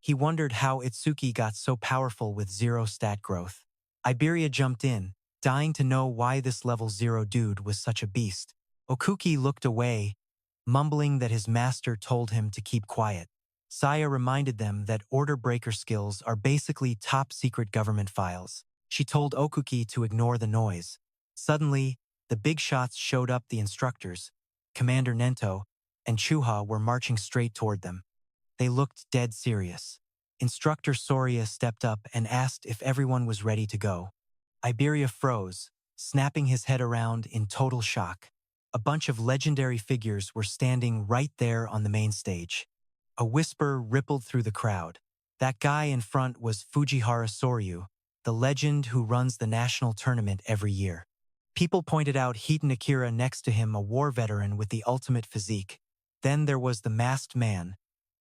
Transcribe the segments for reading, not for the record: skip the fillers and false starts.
He wondered how Itsuki got so powerful with 0 stat growth. Iberia jumped in, dying to know why this level 0 dude was such a beast. Okuki looked away, mumbling that his master told him to keep quiet. Saya reminded them that order breaker skills are basically top-secret government files. She told Okuki to ignore the noise. Suddenly, the big shots showed up. The instructors, Commander Nento, and Chuha were marching straight toward them. They looked dead serious. Instructor Soria stepped up and asked if everyone was ready to go. Iberia froze, snapping his head around in total shock. A bunch of legendary figures were standing right there on the main stage. A whisper rippled through the crowd. That guy in front was Fujihara Soryu, the legend who runs the national tournament every year. People pointed out Hiton Akira next to him, a war veteran with the ultimate physique. Then there was the masked man,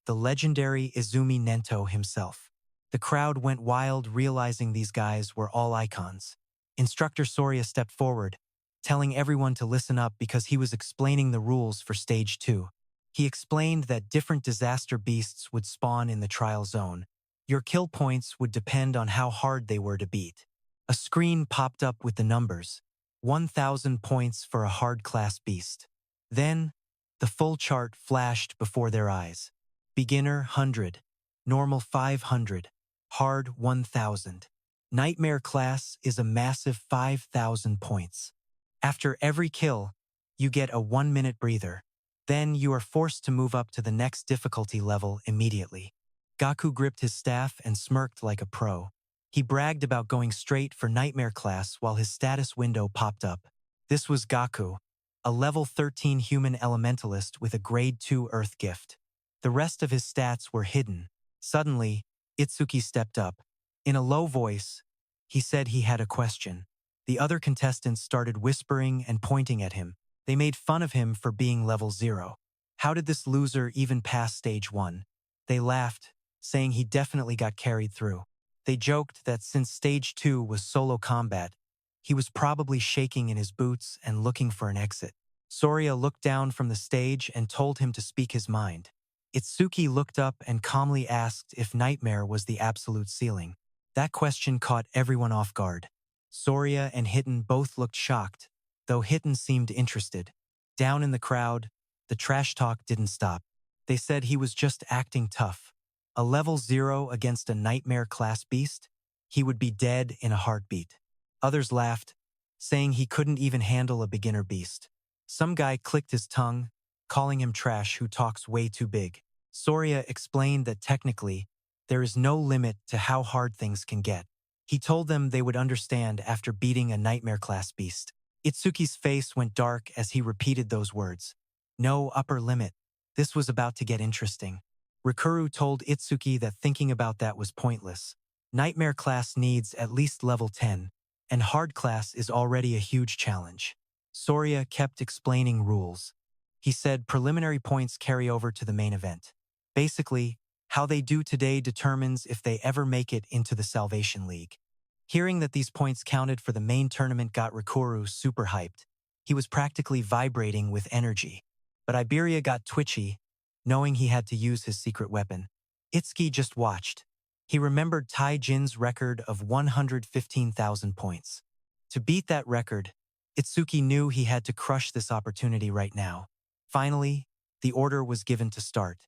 the legendary Izumi Nento himself. The crowd went wild, realizing these guys were all icons. Instructor Soria stepped forward, telling everyone to listen up because he was explaining the rules for Stage 2. He explained that different disaster beasts would spawn in the trial zone. Your kill points would depend on how hard they were to beat. A screen popped up with the numbers. 1,000 points for a hard-class beast. Then, the full chart flashed before their eyes. Beginner 100, normal 500, hard 1,000. Nightmare class is a massive 5,000 points. After every kill, you get a 1-minute breather. Then you are forced to move up to the next difficulty level immediately. Gaku gripped his staff and smirked like a pro. He bragged about going straight for Nightmare class while his status window popped up. This was Gaku, a level 13 human elementalist with a grade 2 earth gift. The rest of his stats were hidden. Suddenly, Itsuki stepped up. In a low voice, he said he had a question. The other contestants started whispering and pointing at him. They made fun of him for being level 0. How did this loser even pass Stage 1? They laughed, saying he definitely got carried through. They joked that since Stage 2 was solo combat, he was probably shaking in his boots and looking for an exit. Soria looked down from the stage and told him to speak his mind. Itsuki looked up and calmly asked if Nightmare was the absolute ceiling. That question caught everyone off guard. Soria and Hiton both looked shocked, though Hiton seemed interested. Down in the crowd, the trash talk didn't stop. They said he was just acting tough. A level 0 against a Nightmare class beast? He would be dead in a heartbeat. Others laughed, saying he couldn't even handle a beginner beast. Some guy clicked his tongue, calling him trash who talks way too big. Soria explained that technically, there is no limit to how hard things can get. He told them they would understand after beating a Nightmare class beast. Itsuki's face went dark as he repeated those words. No upper limit. This was about to get interesting. Rikuru told Itsuki that thinking about that was pointless. Nightmare class needs at least level 10, and hard class is already a huge challenge. Soria kept explaining rules. He said preliminary points carry over to the main event. Basically, how they do today determines if they ever make it into the Salvation League. Hearing that these points counted for the main tournament got Rikuru super hyped. He was practically vibrating with energy. But Iberia got twitchy, knowing he had to use his secret weapon. Itsuki just watched. He remembered Tai Jin's record of 115,000 points. To beat that record, Itsuki knew he had to crush this opportunity right now. Finally, the order was given to start.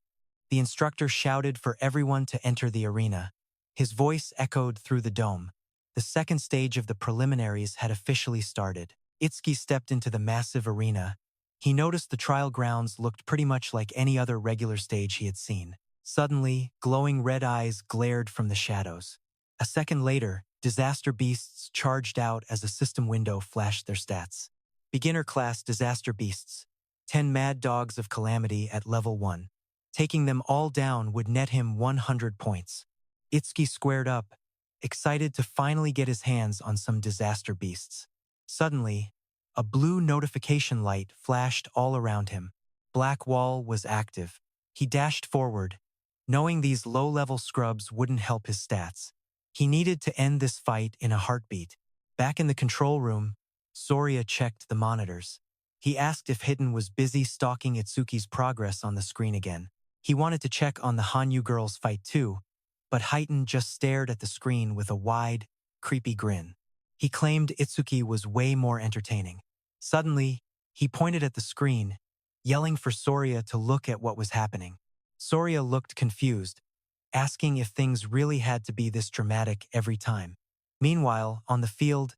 The instructor shouted for everyone to enter the arena. His voice echoed through the dome. The second stage of the preliminaries had officially started. Itsuki stepped into the massive arena. He noticed the trial grounds looked pretty much like any other regular stage he had seen. Suddenly, glowing red eyes glared from the shadows. A second later, disaster beasts charged out as a system window flashed their stats. Beginner class disaster beasts. 10 mad dogs of calamity at level 1. Taking them all down would net him 100 points. Itsuki squared up, excited to finally get his hands on some disaster beasts. Suddenly, a blue notification light flashed all around him. Black Wall was active. He dashed forward, knowing these low-level scrubs wouldn't help his stats. He needed to end this fight in a heartbeat. Back in the control room, Soria checked the monitors. He asked if Hiton was busy stalking Itsuki's progress on the screen again. He wanted to check on the Hanyu girls' fight too, but Heighten just stared at the screen with a wide, creepy grin. He claimed Itsuki was way more entertaining. Suddenly, he pointed at the screen, yelling for Soria to look at what was happening. Soria looked confused, asking if things really had to be this dramatic every time. Meanwhile, on the field,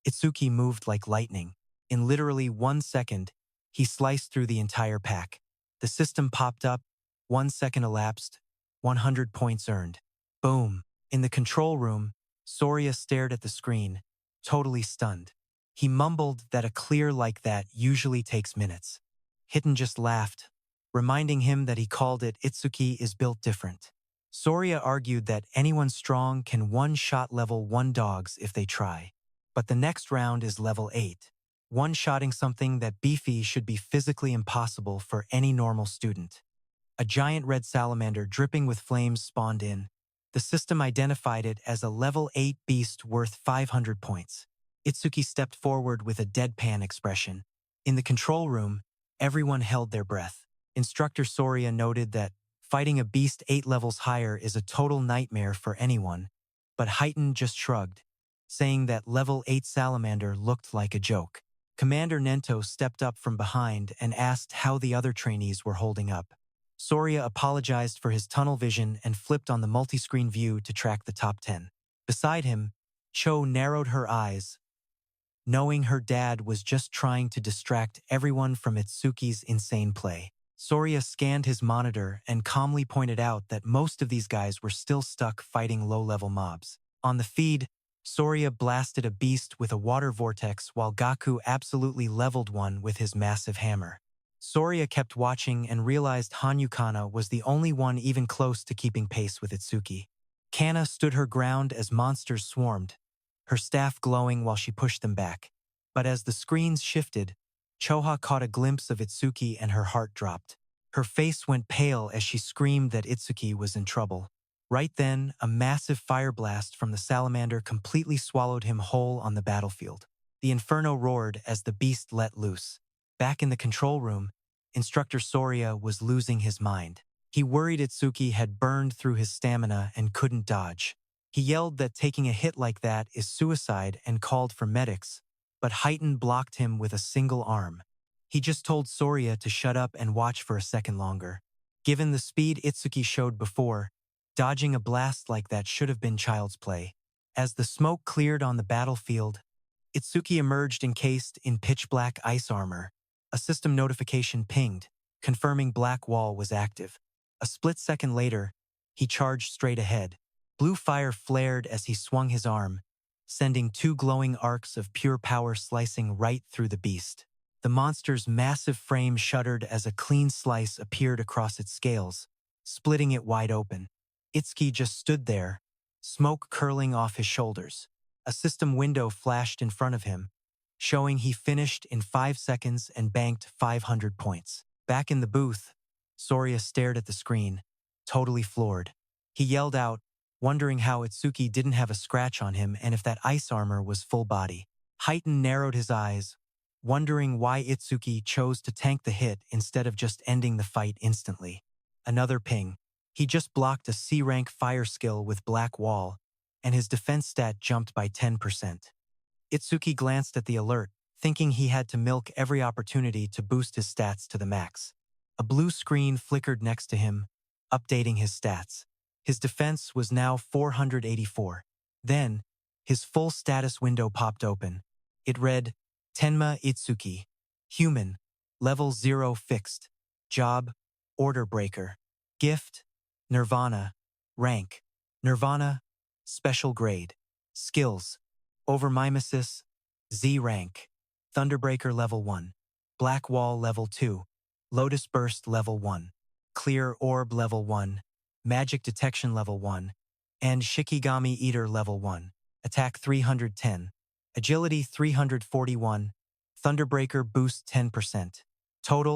Itsuki moved like lightning. In literally 1 second, he sliced through the entire pack. The system popped up, 1 second elapsed, 100 points earned. Boom. In the control room, Soria stared at the screen, totally stunned. He mumbled that a clear like that usually takes minutes. Hitten just laughed, reminding him that he called it Itsuki is built different. Soria argued that anyone strong can one-shot level 1 dogs if they try. But the next round is level 8. One-shotting something that beefy should be physically impossible for any normal student. A giant red salamander dripping with flames spawned in. The system identified it as a level 8 beast worth 500 points. Itsuki stepped forward with a deadpan expression. In the control room, everyone held their breath. Instructor Soria noted that fighting a beast 8 levels higher is a total nightmare for anyone, but Heighten just shrugged, saying that level 8 salamander looked like a joke. Commander Nento stepped up from behind and asked how the other trainees were holding up. Soria apologized for his tunnel vision and flipped on the multi-screen view to track the top 10. Beside him, Cho narrowed her eyes, knowing her dad was just trying to distract everyone from Itsuki's insane play. Soria scanned his monitor and calmly pointed out that most of these guys were still stuck fighting low-level mobs. On the feed, Soria blasted a beast with a water vortex while Gaku absolutely leveled one with his massive hammer. Soria kept watching and realized Hanyu Kana was the only one even close to keeping pace with Itsuki. Kana stood her ground as monsters swarmed, her staff glowing while she pushed them back. But as the screens shifted, Choha caught a glimpse of Itsuki and her heart dropped. Her face went pale as she screamed that Itsuki was in trouble. Right then, a massive fire blast from the salamander completely swallowed him whole on the battlefield. The inferno roared as the beast let loose. Back in the control room, Instructor Soria was losing his mind. He worried Itsuki had burned through his stamina and couldn't dodge. He yelled that taking a hit like that is suicide and called for medics, but Heighten blocked him with a single arm. He just told Soria to shut up and watch for a second longer. Given the speed Itsuki showed before, dodging a blast like that should have been child's play. As the smoke cleared on the battlefield, Itsuki emerged encased in pitch-black ice armor. A system notification pinged, confirming Black Wall was active. A split second later, he charged straight ahead. Blue fire flared as he swung his arm, sending 2 glowing arcs of pure power slicing right through the beast. The monster's massive frame shuddered as a clean slice appeared across its scales, splitting it wide open. Itsuki just stood there, smoke curling off his shoulders. A system window flashed in front of him, showing he finished in 5 seconds and banked 500 points. Back in the booth, Soria stared at the screen, totally floored. He yelled out, wondering how Itsuki didn't have a scratch on him and if that ice armor was full body. Heighten narrowed his eyes, wondering why Itsuki chose to tank the hit instead of just ending the fight instantly. Another ping. He just blocked a C-rank fire skill with Black Wall, and his defense stat jumped by 10%. Itsuki glanced at the alert, thinking he had to milk every opportunity to boost his stats to the max. A blue screen flickered next to him, updating his stats. His defense was now 484. Then, his full status window popped open. It read, Tenma Itsuki, Human, Level 0 Fixed, Job, Order Breaker, Gift, Nirvana, Rank, Nirvana, Special Grade, Skills, Over Mimesis, Z Rank, Thunderbreaker Level 1, Black Wall Level 2, Lotus Burst Level 1, Clear Orb Level 1, Magic Detection Level 1, and Shikigami Eater Level 1, Attack 310, Agility 341, Thunderbreaker Boost 10%. Total,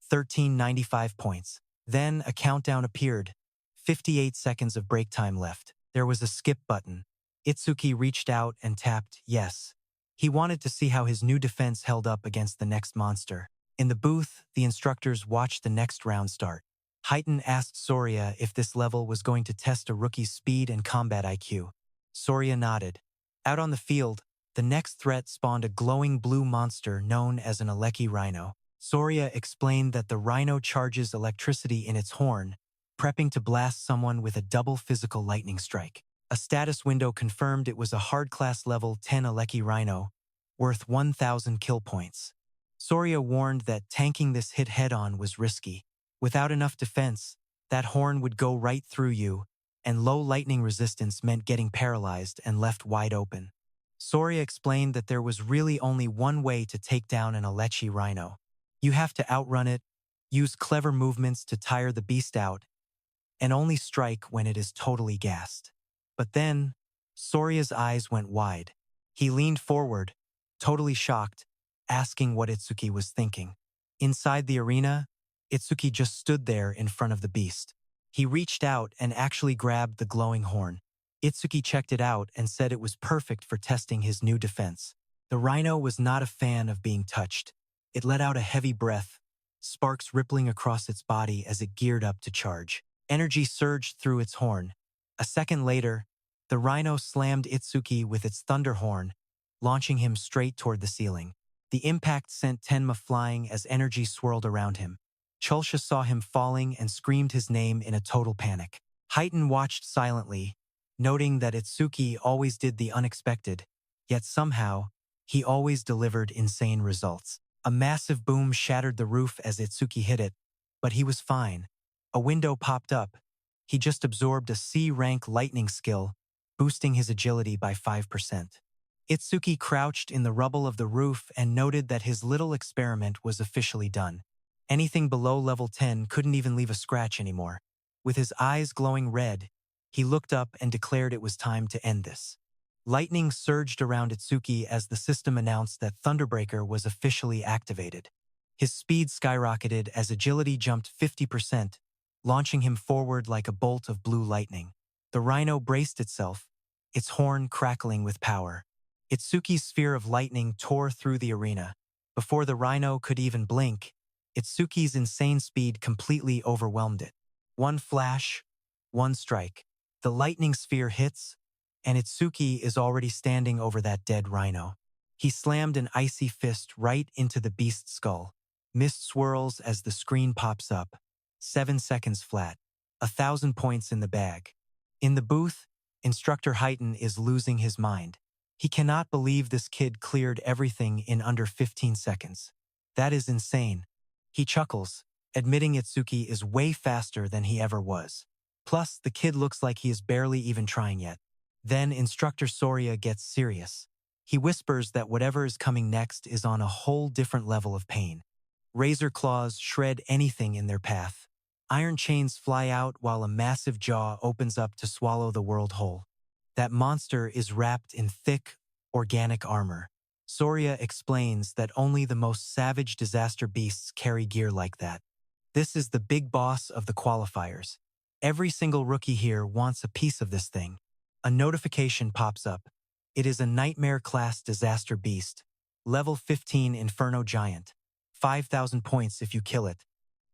1395 points. Then a countdown appeared, 58 seconds of break time left. There was a skip button. Itsuki reached out and tapped yes. He wanted to see how his new defense held up against the next monster. In the booth, the instructors watched the next round start. Hyten asked Soria if this level was going to test a rookie's speed and combat IQ. Soria nodded. Out on the field, the next threat spawned a glowing blue monster known as an Aleki rhino. Soria explained that the rhino charges electricity in its horn, prepping to blast someone with a double physical lightning strike. A status window confirmed it was a hard-class level 10 Aleki rhino, worth 1,000 kill points. Soria warned that tanking this hit head-on was risky. Without enough defense, that horn would go right through you, and low lightning resistance meant getting paralyzed and left wide open. Soria explained that there was really only one way to take down an Alechi rhino. You have to outrun it, use clever movements to tire the beast out, and only strike when it is totally gassed. But then, Soria's eyes went wide. He leaned forward, totally shocked, asking what Itsuki was thinking. Inside the arena, Itsuki just stood there in front of the beast. He reached out and actually grabbed the glowing horn. Itsuki checked it out and said it was perfect for testing his new defense. The rhino was not a fan of being touched. It let out a heavy breath, sparks rippling across its body as it geared up to charge. Energy surged through its horn. A second later, the rhino slammed Itsuki with its thunder horn, launching him straight toward the ceiling. The impact sent Tenma flying as energy swirled around him. Chulsha saw him falling and screamed his name in a total panic. Hyten watched silently, noting that Itsuki always did the unexpected, yet somehow, he always delivered insane results. A massive boom shattered the roof as Itsuki hit it, but he was fine. A window popped up. He just absorbed a C-rank lightning skill, boosting his agility by 5%. Itsuki crouched in the rubble of the roof and noted that his little experiment was officially done. Anything below level 10 couldn't even leave a scratch anymore. With his eyes glowing red, he looked up and declared it was time to end this. Lightning surged around Itsuki as the system announced that Thunderbreaker was officially activated. His speed skyrocketed as agility jumped 50%, launching him forward like a bolt of blue lightning. The rhino braced itself, its horn crackling with power. Itsuki's sphere of lightning tore through the arena. Before the rhino could even blink, Itsuki's insane speed completely overwhelmed it. One flash, one strike. The lightning sphere hits, and Itsuki is already standing over that dead rhino. He slammed an icy fist right into the beast's skull. Mist swirls as the screen pops up. 7 seconds flat. 1,000 points in the bag. In the booth, Instructor Hyten is losing his mind. He cannot believe this kid cleared everything in under 15 seconds. That is insane. He chuckles, admitting Itsuki is way faster than he ever was. Plus, the kid looks like he is barely even trying yet. Then Instructor Soria gets serious. He whispers that whatever is coming next is on a whole different level of pain. Razor claws shred anything in their path. Iron chains fly out while a massive jaw opens up to swallow the world whole. That monster is wrapped in thick, organic armor. Soria explains that only the most savage disaster beasts carry gear like that. This is the big boss of the qualifiers. Every single rookie here wants a piece of this thing. A notification pops up. It is a nightmare-class disaster beast. Level 15 Inferno Giant. 5,000 points if you kill it.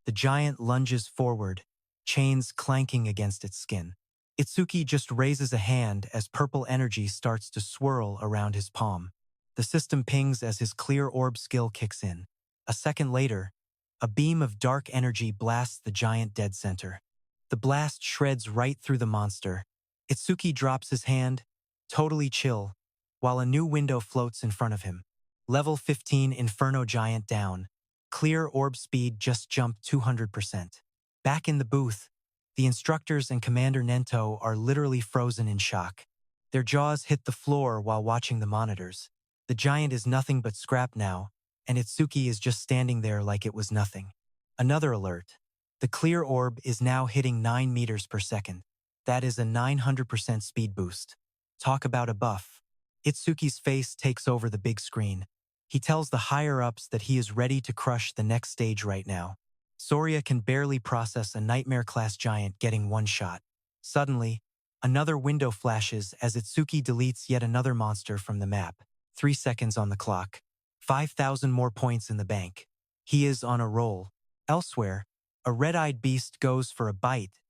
The giant lunges forward, chains clanking against its skin. Itsuki just raises a hand as purple energy starts to swirl around his palm. The system pings as his clear orb skill kicks in. A second later, a beam of dark energy blasts the giant dead center. The blast shreds right through the monster. Itsuki drops his hand, totally chill, while a new window floats in front of him. Level 15 Inferno Giant down. Clear orb speed just jumped 200%. Back in the booth, the instructors and Commander Nento are literally frozen in shock. Their jaws hit the floor while watching the monitors. The giant is nothing but scrap now, and Itsuki is just standing there like it was nothing. Another alert. The clear orb is now hitting 9 meters per second. That is a 900% speed boost. Talk about a buff. Itsuki's face takes over the big screen. He tells the higher-ups that he is ready to crush the next stage right now. Soria can barely process a nightmare-class giant getting one shot. Suddenly, another window flashes as Itsuki deletes yet another monster from the map. 3 seconds on the clock. 5,000 more points in the bank. He is on a roll. Elsewhere, A red-eyed beast goes for a bite,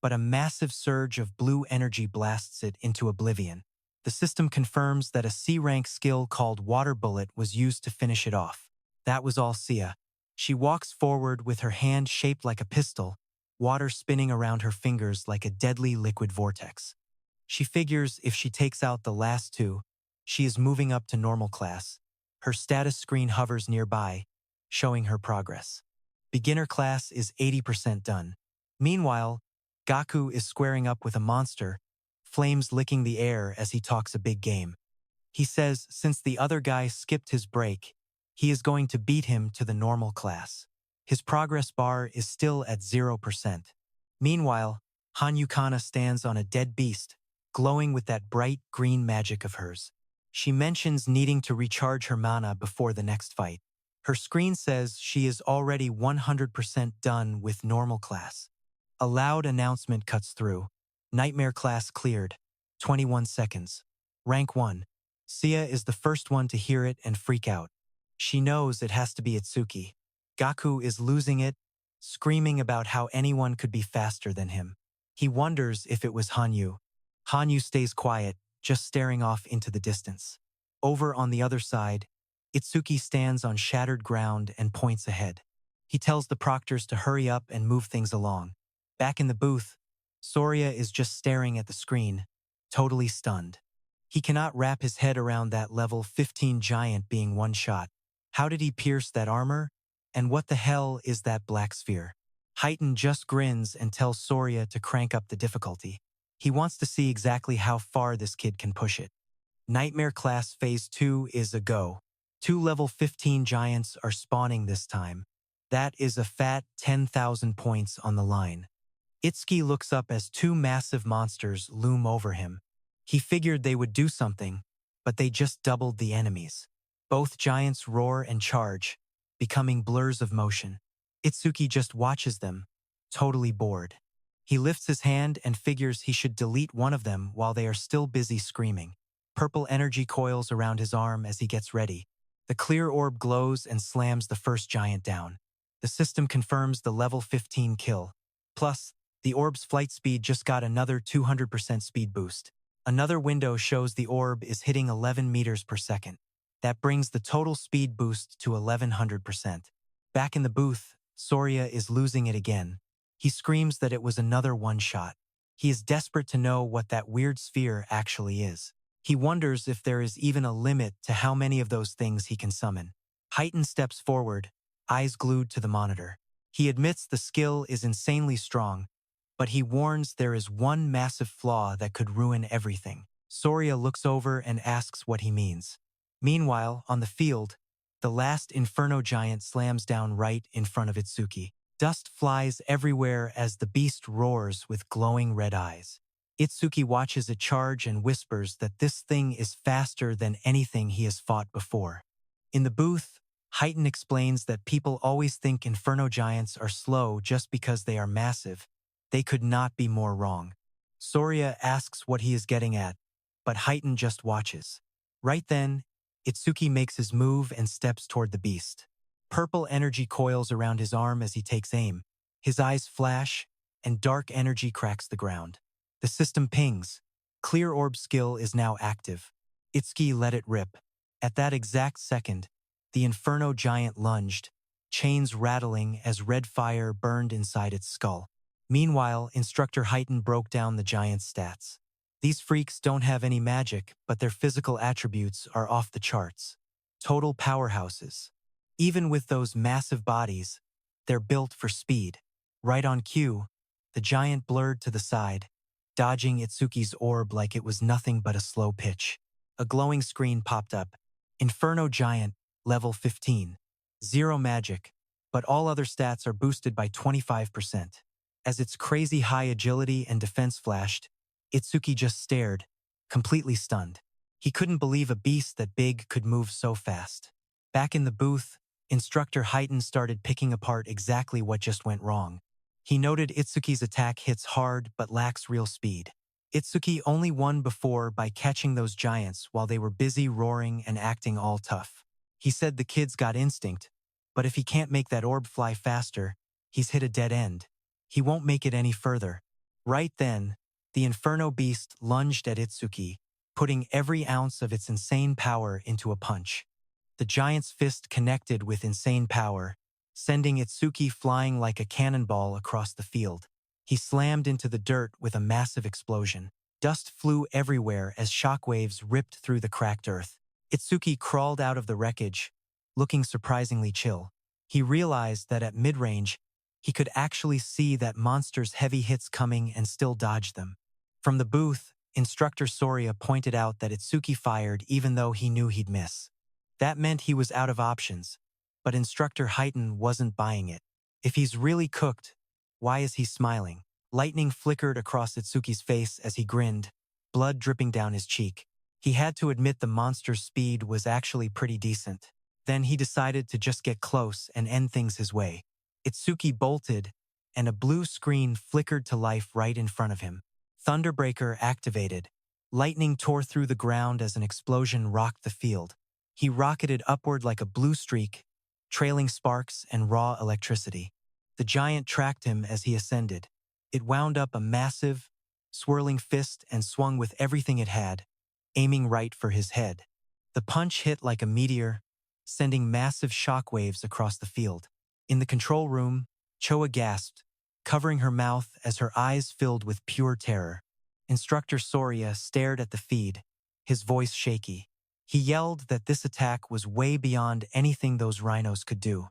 but a massive surge of blue energy blasts it into oblivion. The system confirms that a C-rank skill called Water Bullet was used to finish it off. That was all Sia. She walks forward with her hand shaped like a pistol, water spinning around her fingers like a deadly liquid vortex. She figures if she takes out the last two, she is moving up to normal class. Her status screen hovers nearby, showing her progress. Beginner class is 80% done. Meanwhile, Gaku is squaring up with a monster, flames licking the air as he talks a big game. He says since the other guy skipped his break, he is going to beat him to the normal class. His progress bar is still at 0%. Meanwhile, Hanyukana stands on a dead beast, glowing with that bright green magic of hers. She mentions needing to recharge her mana before the next fight. Her screen says she is already 100% done with normal class. A loud announcement cuts through. Nightmare class cleared. 21 seconds. Rank 1. Sia is the first one to hear it and freak out. She knows it has to be Itsuki. Gaku is losing it, screaming about how anyone could be faster than him. He wonders if it was Hanyu. Hanyu stays quiet, just staring off into the distance. Over on the other side, Itsuki stands on shattered ground and points ahead. He tells the proctors to hurry up and move things along. Back in the booth, Soria is just staring at the screen, totally stunned. He cannot wrap his head around that level 15 giant being one shot. How did he pierce that armor? And what the hell is that black sphere? Heighten just grins and tells Soria to crank up the difficulty. He wants to see exactly how far this kid can push it. Nightmare Class Phase 2 is a go. 2 level 15 giants are spawning this time. That is a fat 10,000 points on the line. Itsuki looks up as 2 massive monsters loom over him. He figured they would do something, but they just doubled the enemies. Both giants roar and charge, becoming blurs of motion. Itsuki just watches them, totally bored. He lifts his hand and figures he should delete one of them while they are still busy screaming. Purple energy coils around his arm as he gets ready. The clear orb glows and slams the first giant down. The system confirms the level 15 kill. Plus, the orb's flight speed just got another 200% speed boost. Another window shows the orb is hitting 11 meters per second. That brings the total speed boost to 1100%. Back in the booth, Soria is losing it again. He screams that it was another one-shot. He is desperate to know what that weird sphere actually is. He wonders if there is even a limit to how many of those things he can summon. Heighten steps forward, eyes glued to the monitor. He admits the skill is insanely strong, but he warns there is one massive flaw that could ruin everything. Soria looks over and asks what he means. Meanwhile, on the field, the last Inferno Giant slams down right in front of Itsuki. Dust flies everywhere as the beast roars with glowing red eyes. Itsuki watches it charge and whispers that this thing is faster than anything he has fought before. In the booth, Heighten explains that people always think Inferno Giants are slow just because they are massive. They could not be more wrong. Soria asks what he is getting at, but Heighten just watches. Right then, Itsuki makes his move and steps toward the beast. Purple energy coils around his arm as he takes aim. His eyes flash, and dark energy cracks the ground. The system pings. Clear orb skill is now active. Itsuki let it rip. At that exact second, the Inferno Giant lunged, chains rattling as red fire burned inside its skull. Meanwhile, Instructor Heighten broke down the giant's stats. These freaks don't have any magic, but their physical attributes are off the charts. Total powerhouses. Even with those massive bodies, they're built for speed. Right on cue, the giant blurred to the side, dodging Itsuki's orb like it was nothing but a slow pitch. A glowing screen popped up. Inferno Giant, level 15. 0 magic, but all other stats are boosted by 25%. As its crazy high agility and defense flashed, Itsuki just stared, completely stunned. He couldn't believe a beast that big could move so fast. Back in the booth, Instructor Heighten started picking apart exactly what just went wrong. He noted Itsuki's attack hits hard but lacks real speed. Itsuki only won before by catching those giants while they were busy roaring and acting all tough. He said the kids got instinct, but if he can't make that orb fly faster, He's hit a dead end. He won't make it any further. Right then, the Inferno Beast lunged at Itsuki, putting every ounce of its insane power into a punch. The giant's fist connected with insane power, sending Itsuki flying like a cannonball across the field. He slammed into the dirt with a massive explosion. Dust flew everywhere as shockwaves ripped through the cracked earth. Itsuki crawled out of the wreckage, looking surprisingly chill. He realized that at mid-range, he could actually see that monster's heavy hits coming and still dodge them. From the booth, Instructor Soria pointed out that Itsuki fired even though he knew he'd miss. That meant he was out of options, but Instructor Heighten wasn't buying it. If he's really cooked, why is he smiling? Lightning flickered across Itsuki's face as he grinned, blood dripping down his cheek. He had to admit the monster's speed was actually pretty decent. Then he decided to just get close and end things his way. Itsuki bolted, and a blue screen flickered to life right in front of him. Thunderbreaker activated. Lightning tore through the ground as an explosion rocked the field. He rocketed upward like a blue streak, trailing sparks and raw electricity. The giant tracked him as he ascended. It wound up a massive, swirling fist and swung with everything it had, aiming right for his head. The punch hit like a meteor, sending massive shockwaves across the field. In the control room, Choa gasped, covering her mouth as her eyes filled with pure terror. Instructor Soria stared at the feed, his voice shaky. He yelled that this attack was way beyond anything those rhinos could do.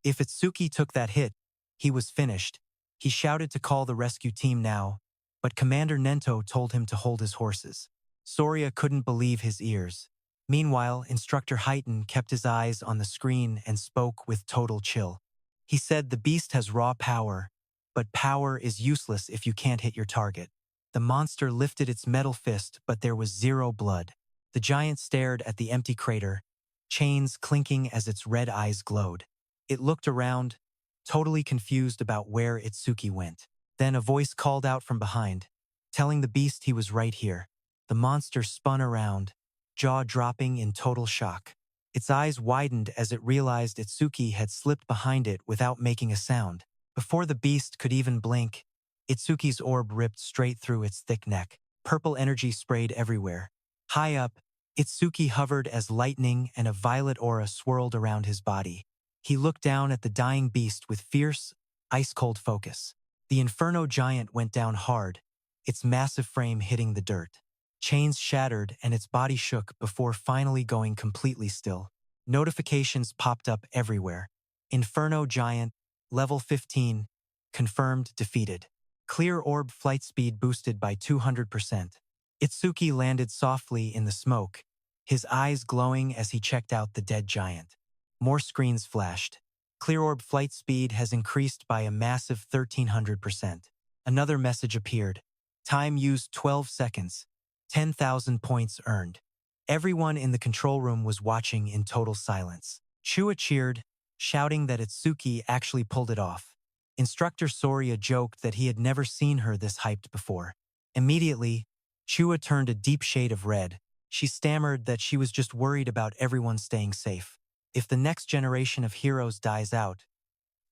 If Itsuki took that hit, he was finished. He shouted to call the rescue team now, but Commander Nento told him to hold his horses. Soria couldn't believe his ears. Meanwhile, Instructor Heighten kept his eyes on the screen and spoke with total chill. He said the beast has raw power, but power is useless if you can't hit your target. The monster lifted its metal fist, but there was zero blood. The giant stared at the empty crater, chains clinking as its red eyes glowed. It looked around, totally confused about where Itsuki went. Then a voice called out from behind, telling the beast he was right here. The monster spun around, jaw dropping in total shock. Its eyes widened as it realized Itsuki had slipped behind it without making a sound. Before the beast could even blink, Itsuki's orb ripped straight through its thick neck. Purple energy sprayed everywhere. High up, Itsuki hovered as lightning and a violet aura swirled around his body. He looked down at the dying beast with fierce, ice-cold focus. The Inferno giant went down hard, its massive frame hitting the dirt. Chains shattered and its body shook before finally going completely still. Notifications popped up everywhere. Inferno giant, level 15, confirmed defeated. Clear orb flight speed boosted by 200%. Itsuki landed softly in the smoke, his eyes glowing as he checked out the dead giant. More screens flashed. Clear orb flight speed has increased by a massive 1300%. Another message appeared. Time used 12 seconds. 10,000 points earned. Everyone in the control room was watching in total silence. Chua cheered, shouting that Itsuki actually pulled it off. Instructor Soria joked that he had never seen her this hyped before. Immediately, Chua turned a deep shade of red. She stammered that she was just worried about everyone staying safe. If the next generation of heroes dies out,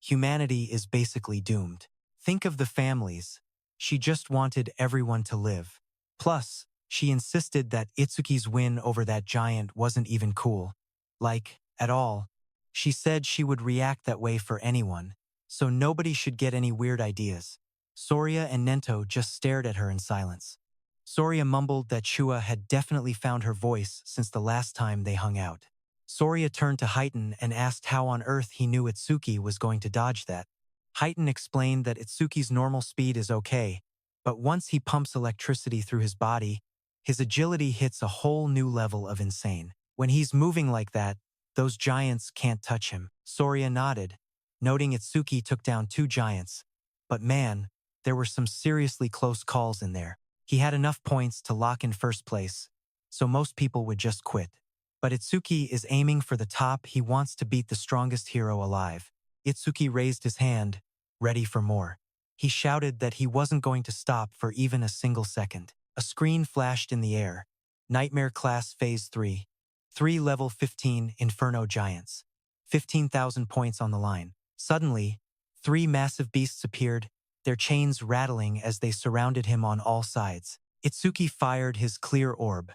humanity is basically doomed. Think of the families. She just wanted everyone to live. Plus, she insisted that Itsuki's win over that giant wasn't even cool. Like, at all. She said she would react that way for anyone, so nobody should get any weird ideas. Soria and Nento just stared at her in silence. Soria mumbled that Chua had definitely found her voice since the last time they hung out. Soria turned to Heighten and asked how on earth he knew Itsuki was going to dodge that. Heighten explained that Itsuki's normal speed is okay, but once he pumps electricity through his body, his agility hits a whole new level of insane. When he's moving like that, those giants can't touch him. Soria nodded, noting Itsuki took down 2 giants. But man, there were some seriously close calls in there. He had enough points to lock in first place, so most people would just quit. But Itsuki is aiming for the top. He wants to beat the strongest hero alive. Itsuki raised his hand, ready for more. He shouted that he wasn't going to stop for even a single second. A screen flashed in the air. Nightmare Class Phase 3. 3 Level 15 Inferno Giants. 15,000 points on the line. Suddenly, 3 massive beasts appeared, their chains rattling as they surrounded him on all sides. Itsuki fired his clear orb.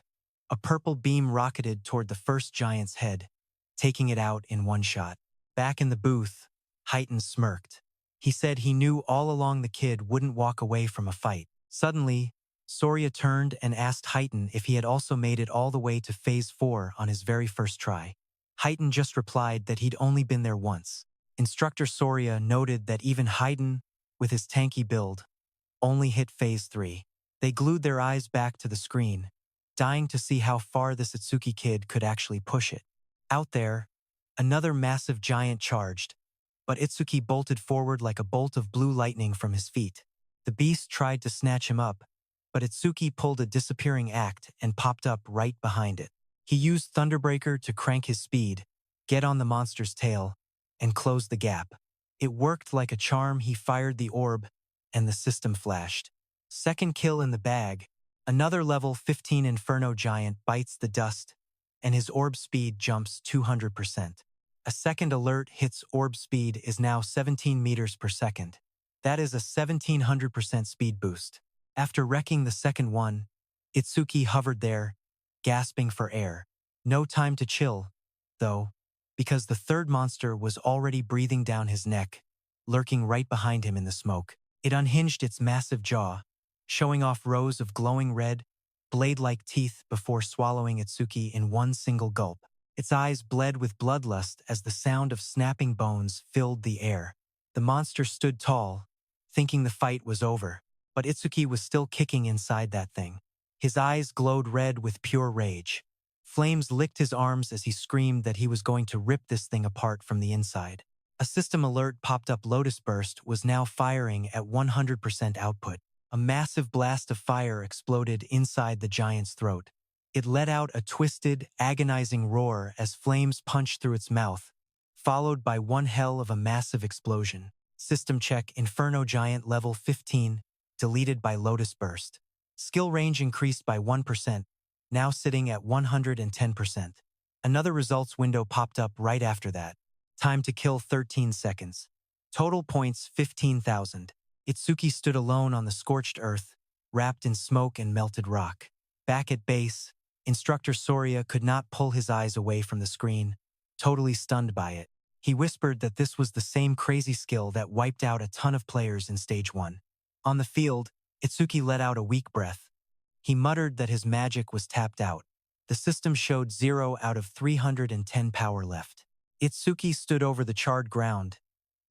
A purple beam rocketed toward the first giant's head, taking it out in one shot. Back in the booth, Heighten smirked. He said he knew all along the kid wouldn't walk away from a fight. Suddenly, Soria turned and asked Heighten if he had also made it all the way to Phase 4 on his very first try. Heighten just replied that he'd only been there once. Instructor Soria noted that even Heighten, with his tanky build, only hit Phase 3. They glued their eyes back to the screen, dying to see how far this Itsuki kid could actually push it. Out there, another massive giant charged, but Itsuki bolted forward like a bolt of blue lightning from his feet. The beast tried to snatch him up, but Itsuki pulled a disappearing act and popped up right behind it. He used Thunderbreaker to crank his speed, get on the monster's tail, and close the gap. It worked like a charm. He fired the orb, and the system flashed. Second kill in the bag. Another level 15 Inferno Giant bites the dust, and his orb speed jumps 200%. A second alert hits orb speed is now 17 meters per second. That is a 1700% speed boost. After wrecking the second one, Itsuki hovered there, gasping for air. No time to chill, though, because the third monster was already breathing down his neck, lurking right behind him in the smoke. It unhinged its massive jaw, showing off rows of glowing red, blade-like teeth before swallowing Itsuki in one single gulp. Its eyes bled with bloodlust as the sound of snapping bones filled the air. The monster stood tall, thinking the fight was over, but Itsuki was still kicking inside that thing. His eyes glowed red with pure rage. Flames licked his arms as he screamed that he was going to rip this thing apart from the inside. A system alert popped up. Lotus Burst was now firing at 100% output. A massive blast of fire exploded inside the giant's throat. It let out a twisted, agonizing roar as flames punched through its mouth, followed by one hell of a massive explosion. System check. Inferno Giant level 15, deleted by Lotus Burst. Skill range increased by 1%, now sitting at 110%. Another results window popped up right after that. Time to kill 13 seconds. Total points 15,000. Itsuki stood alone on the scorched earth, wrapped in smoke and melted rock. Back at base, Instructor Soria could not pull his eyes away from the screen, totally stunned by it. He whispered that this was the same crazy skill that wiped out a ton of players in Stage 1. On the field, Itsuki let out a weak breath. He muttered that his magic was tapped out. The system showed 0 out of 310 power left. Itsuki stood over the charred ground,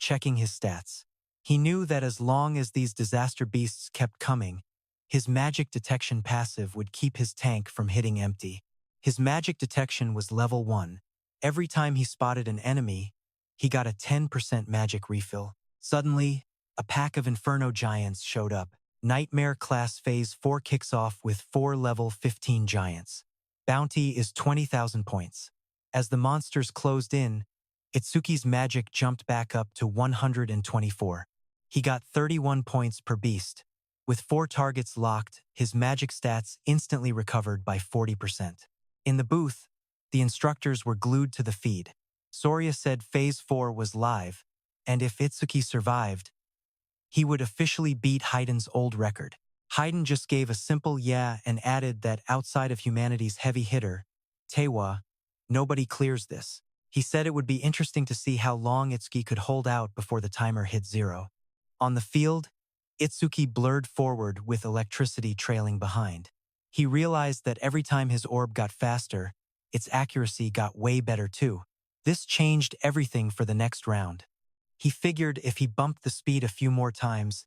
checking his stats. He knew that as long as these disaster beasts kept coming, his magic detection passive would keep his tank from hitting empty. His magic detection was level 1. Every time he spotted an enemy, he got a 10% magic refill. Suddenly, a pack of Inferno Giants showed up. Nightmare Class Phase 4 kicks off with 4 level 15 giants. Bounty is 20,000 points. As the monsters closed in, Itsuki's magic jumped back up to 124. He got 31 points per beast. With 4 targets locked, his magic stats instantly recovered by 40%. In the booth, the instructors were glued to the feed. Soria said Phase 4 was live, and if Itsuki survived, he would officially beat Heiden's old record. Heiden just gave a simple yeah and added that outside of humanity's heavy hitter, Tewa, nobody clears this. He said it would be interesting to see how long Itsuki could hold out before the timer hit 0. On the field, Itsuki blurred forward with electricity trailing behind. He realized that every time his orb got faster, its accuracy got way better too. This changed everything for the next round. He figured if he bumped the speed a few more times,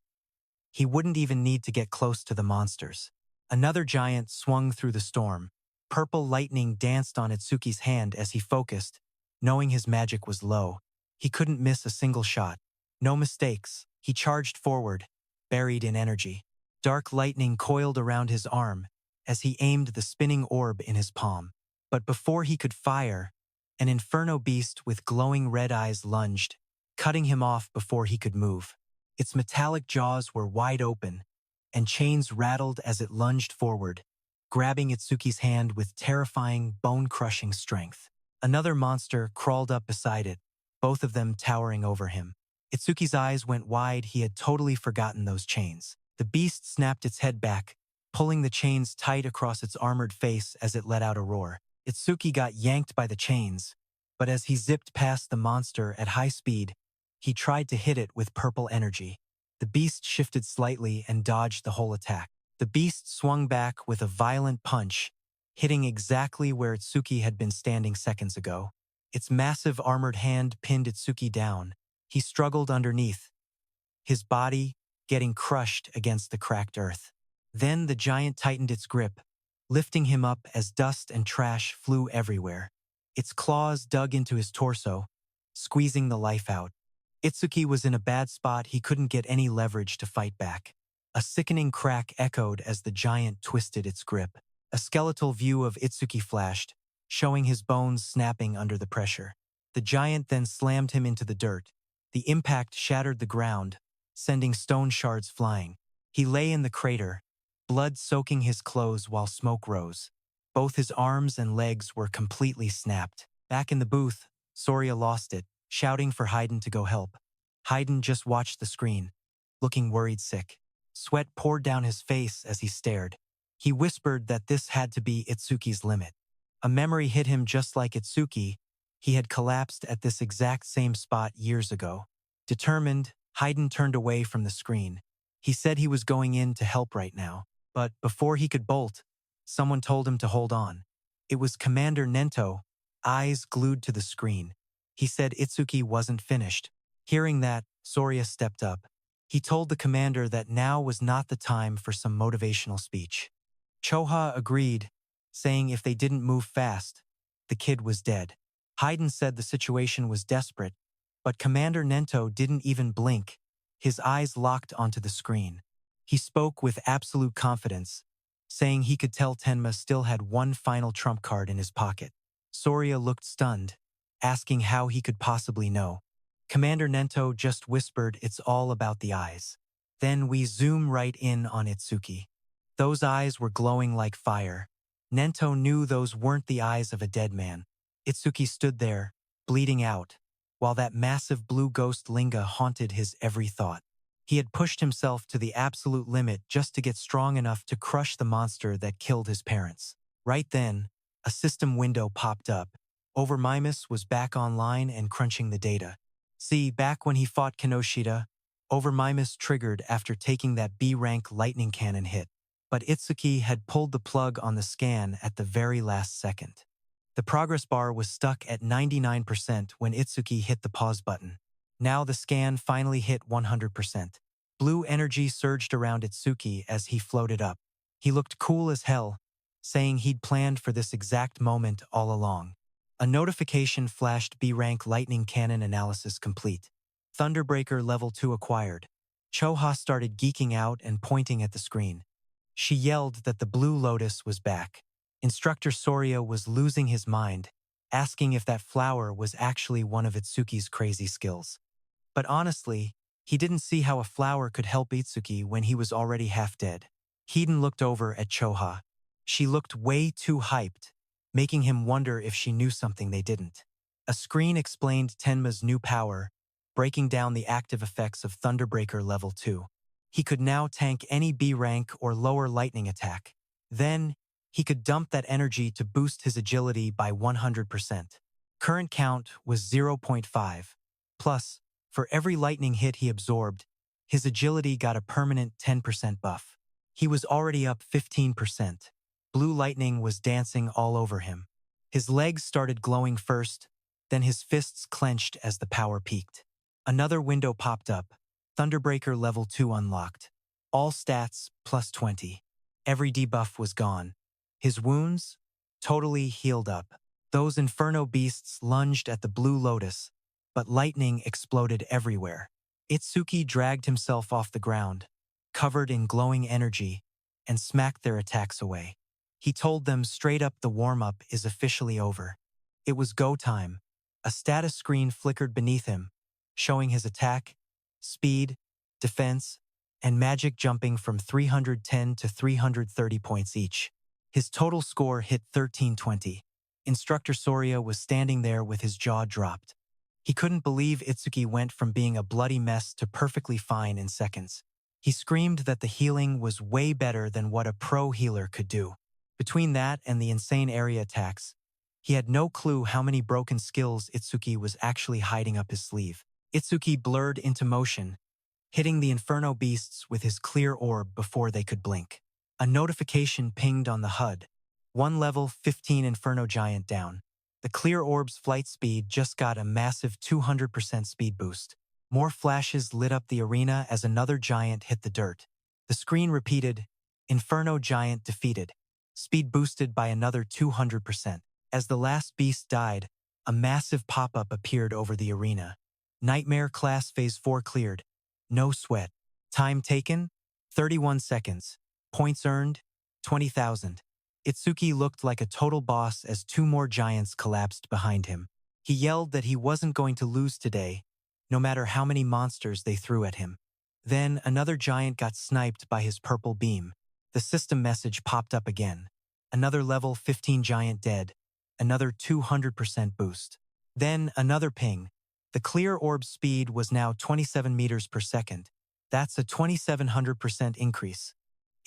he wouldn't even need to get close to the monsters. Another giant swung through the storm. Purple lightning danced on Itsuki's hand as he focused, knowing his magic was low. He couldn't miss a single shot. No mistakes. He charged forward, buried in energy. Dark lightning coiled around his arm as he aimed the spinning orb in his palm. But before he could fire, an inferno beast with glowing red eyes lunged, cutting him off before he could move. Its metallic jaws were wide open, and chains rattled as it lunged forward, grabbing Itsuki's hand with terrifying, bone-crushing strength. Another monster crawled up beside it, both of them towering over him. Itsuki's eyes went wide. He had totally forgotten those chains. The beast snapped its head back, pulling the chains tight across its armored face as it let out a roar. Itsuki got yanked by the chains, but as he zipped past the monster at high speed, he tried to hit it with purple energy. The beast shifted slightly and dodged the whole attack. The beast swung back with a violent punch, hitting exactly where Itsuki had been standing seconds ago. Its massive armored hand pinned Itsuki down. He struggled underneath, his body getting crushed against the cracked earth. Then the giant tightened its grip, lifting him up as dust and trash flew everywhere. Its claws dug into his torso, squeezing the life out. Itsuki was in a bad spot. He couldn't get any leverage to fight back. A sickening crack echoed as the giant twisted its grip. A skeletal view of Itsuki flashed, showing his bones snapping under the pressure. The giant then slammed him into the dirt. The impact shattered the ground, sending stone shards flying. He lay in the crater, blood soaking his clothes while smoke rose. Both his arms and legs were completely snapped. Back in the booth, Soria lost it, shouting for Haydn to go help. Haydn just watched the screen, looking worried sick. Sweat poured down his face as he stared. He whispered that this had to be Itsuki's limit. A memory hit him just like Itsuki. He had collapsed at this exact same spot years ago. Determined, Haydn turned away from the screen. He said he was going in to help right now, but before he could bolt, someone told him to hold on. It was Commander Nento, eyes glued to the screen. He said Itsuki wasn't finished. Hearing that, Soria stepped up. He told the commander that now was not the time for some motivational speech. Choha agreed, saying if they didn't move fast, the kid was dead. Haydn said the situation was desperate, but Commander Nento didn't even blink. His eyes locked onto the screen. He spoke with absolute confidence, saying he could tell Tenma still had one final trump card in his pocket. Soria looked stunned, asking how he could possibly know. Commander Nento just whispered, "It's all about the eyes." Then we zoom right in on Itsuki. Those eyes were glowing like fire. Nento knew those weren't the eyes of a dead man. Itsuki stood there, bleeding out, while that massive blue ghost linga haunted his every thought. He had pushed himself to the absolute limit just to get strong enough to crush the monster that killed his parents. Right then, a system window popped up. Mimesis was back online and crunching the data. See, back when he fought Kinoshita, Mimesis triggered after taking that B-rank lightning cannon hit. But Itsuki had pulled the plug on the scan at the very last second. The progress bar was stuck at 99% when Itsuki hit the pause button. Now the scan finally hit 100%. Blue energy surged around Itsuki as he floated up. He looked cool as hell, saying he'd planned for this exact moment all along. A notification flashed: B-rank lightning cannon analysis complete. Thunderbreaker level 2 acquired. Choha started geeking out and pointing at the screen. She yelled that the Blue Lotus was back. Instructor Soria was losing his mind, asking if that flower was actually one of Itsuki's crazy skills. But honestly, he didn't see how a flower could help Itsuki when he was already half dead. Haydn looked over at Choha. She looked way too hyped, making him wonder if she knew something they didn't. A screen explained Tenma's new power, breaking down the active effects of Thunderbreaker level 2. He could now tank any B-rank or lower lightning attack. Then, he could dump that energy to boost his agility by 100%. Current count was 0.5. Plus, for every lightning hit he absorbed, his agility got a permanent 10% buff. He was already up 15%. Blue lightning was dancing all over him. His legs started glowing first, then his fists clenched as the power peaked. Another window popped up. Thunderbreaker level 2 unlocked. All stats plus 20. Every debuff was gone. His wounds? Totally healed up. Those inferno beasts lunged at the Blue Lotus, but lightning exploded everywhere. Itsuki dragged himself off the ground, covered in glowing energy, and smacked their attacks away. He told them straight up the warm-up is officially over. It was go time. A status screen flickered beneath him, showing his attack, speed, defense, and magic jumping from 310 to 330 points each. His total score hit 1320. Instructor Soria was standing there with his jaw dropped. He couldn't believe Itsuki went from being a bloody mess to perfectly fine in seconds. He screamed that the healing was way better than what a pro healer could do. Between that and the insane area attacks, he had no clue how many broken skills Itsuki was actually hiding up his sleeve. Itsuki blurred into motion, hitting the Inferno beasts with his clear orb before they could blink. A notification pinged on the HUD. 1 level 15 Inferno Giant down. The clear orb's flight speed just got a massive 200% speed boost. More flashes lit up the arena as another giant hit the dirt. The screen repeated, Inferno Giant defeated. Speed boosted by another 200%. As the last beast died, a massive pop-up appeared over the arena. Nightmare Class Phase 4 cleared. No sweat. Time taken? 31 seconds. Points earned? 20,000. Itsuki looked like a total boss as 2 more giants collapsed behind him. He yelled that he wasn't going to lose today, no matter how many monsters they threw at him. Then another giant got sniped by his purple beam. The system message popped up again. Another level 15 giant dead. Another 200% boost. Then another ping. The clear orb speed was now 27 meters per second. That's a 2,700% increase.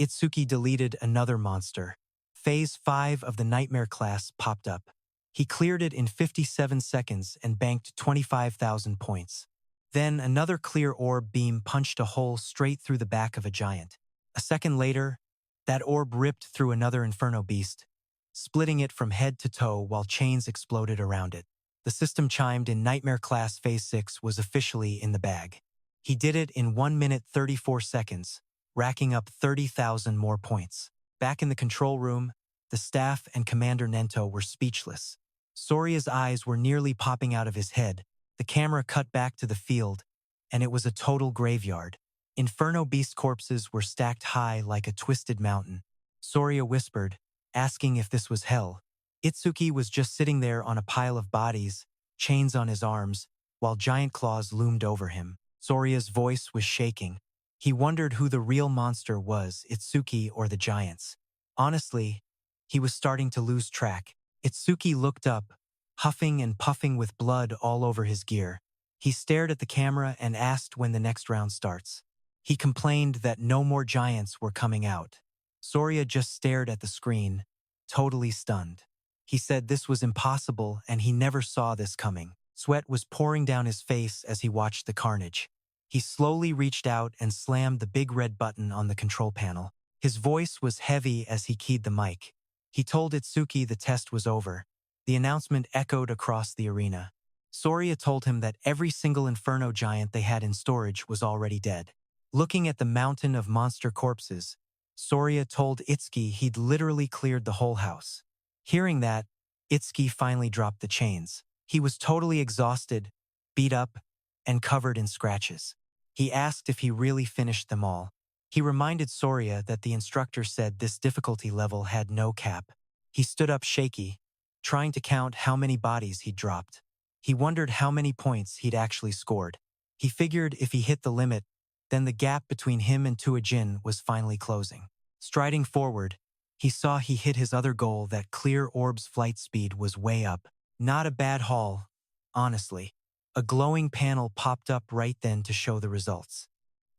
Itsuki deleted another monster. Phase 5 of the Nightmare class popped up. He cleared it in 57 seconds and banked 25,000 points. Then another clear orb beam punched a hole straight through the back of a giant. A second later, that orb ripped through another Inferno beast, splitting it from head to toe while chains exploded around it. The system chimed in Nightmare Class Phase 6 was officially in the bag. He did it in 1 minute 34 seconds, racking up 30,000 more points. Back in the control room, the staff and Commander Nento were speechless. Soria's eyes were nearly popping out of his head. The camera cut back to the field, and it was a total graveyard. Inferno beast corpses were stacked high like a twisted mountain. Soria whispered, asking if this was hell. Itsuki was just sitting there on a pile of bodies, chains on his arms, while giant claws loomed over him. Soria's voice was shaking. He wondered who the real monster was, Itsuki or the giants. Honestly, he was starting to lose track. Itsuki looked up, huffing and puffing with blood all over his gear. He stared at the camera and asked when the next round starts. He complained that no more giants were coming out. Soria just stared at the screen, totally stunned. He said this was impossible and he never saw this coming. Sweat was pouring down his face as he watched the carnage. He slowly reached out and slammed the big red button on the control panel. His voice was heavy as he keyed the mic. He told Itsuki the test was over. The announcement echoed across the arena. Soria told him that every single Inferno giant they had in storage was already dead. Looking at the mountain of monster corpses, Soria told Itsuki he'd literally cleared the whole house. Hearing that, Itsuki finally dropped the chains. He was totally exhausted, beat up, and covered in scratches. He asked if he really finished them all. He reminded Soria that the instructor said this difficulty level had no cap. He stood up shaky, trying to count how many bodies he'd dropped. He wondered how many points he'd actually scored. He figured if he hit the limit, then the gap between him and Tuajin was finally closing. Striding forward, he saw he hit his other goal that clear orb's flight speed was way up. Not a bad haul, honestly. A glowing panel popped up right then to show the results.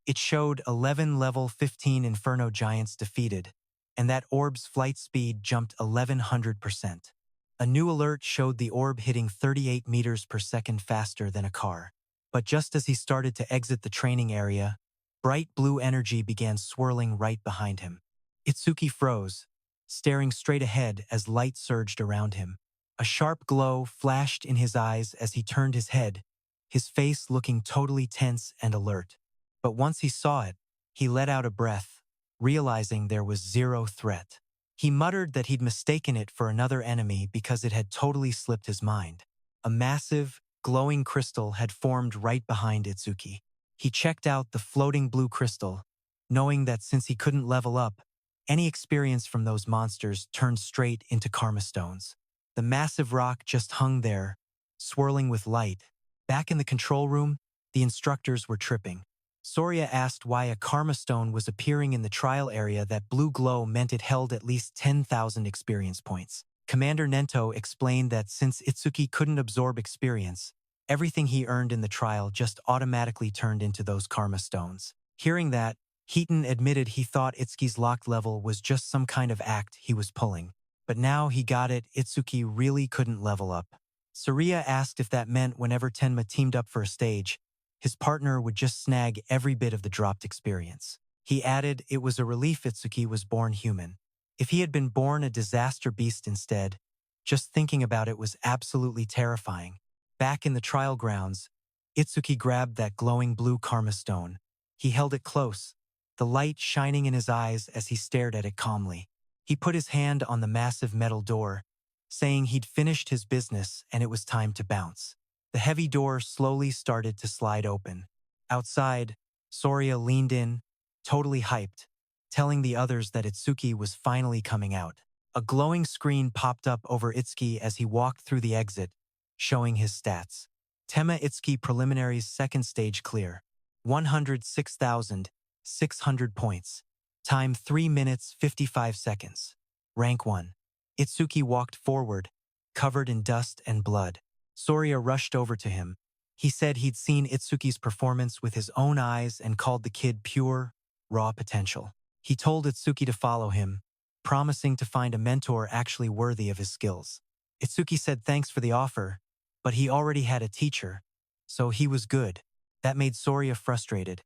It showed 11 level 15 Inferno giants defeated, and that orb's flight speed jumped 1100%. A new alert showed the orb hitting 38 meters per second faster than a car. But just as he started to exit the training area, bright blue energy began swirling right behind him. Itsuki froze, staring straight ahead as light surged around him. A sharp glow flashed in his eyes as he turned his head, his face looking totally tense and alert. But once he saw it, he let out a breath, realizing there was zero threat. He muttered that he'd mistaken it for another enemy because it had totally slipped his mind. A massive, glowing crystal had formed right behind Itsuki. He checked out the floating blue crystal, knowing that since he couldn't level up, any experience from those monsters turned straight into karma stones. The massive rock just hung there, swirling with light. Back in the control room, the instructors were tripping. Soria asked why a karma stone was appearing in the trial area. That blue glow meant it held at least 10,000 experience points. Commander Nento explained that since Itsuki couldn't absorb experience, Everything he earned in the trial just automatically turned into those karma stones. Hearing that, Heaton admitted he thought Itsuki's locked level was just some kind of act he was pulling. But now he got it, Itsuki really couldn't level up. Surya asked if that meant whenever Tenma teamed up for a stage, his partner would just snag every bit of the dropped experience. He added it was a relief Itsuki was born human. If he had been born a disaster beast instead, just thinking about it was absolutely terrifying. Back in the trial grounds, Itsuki grabbed that glowing blue karma stone. He held it close, the light shining in his eyes as he stared at it calmly. He put his hand on the massive metal door, saying he'd finished his business and it was time to bounce. The heavy door slowly started to slide open. Outside, Soria leaned in, totally hyped, telling the others that Itsuki was finally coming out. A glowing screen popped up over Itsuki as he walked through the exit, showing his stats. Tenma Itsuki preliminaries second stage clear. 106,600 points. Time 3 minutes 55 seconds. Rank 1. Itsuki walked forward, covered in dust and blood. Soria rushed over to him. He said he'd seen Itsuki's performance with his own eyes and called the kid pure, raw potential. He told Itsuki to follow him, promising to find a mentor actually worthy of his skills. Itsuki said thanks for the offer, but he already had a teacher, so he was good. That made Soria frustrated,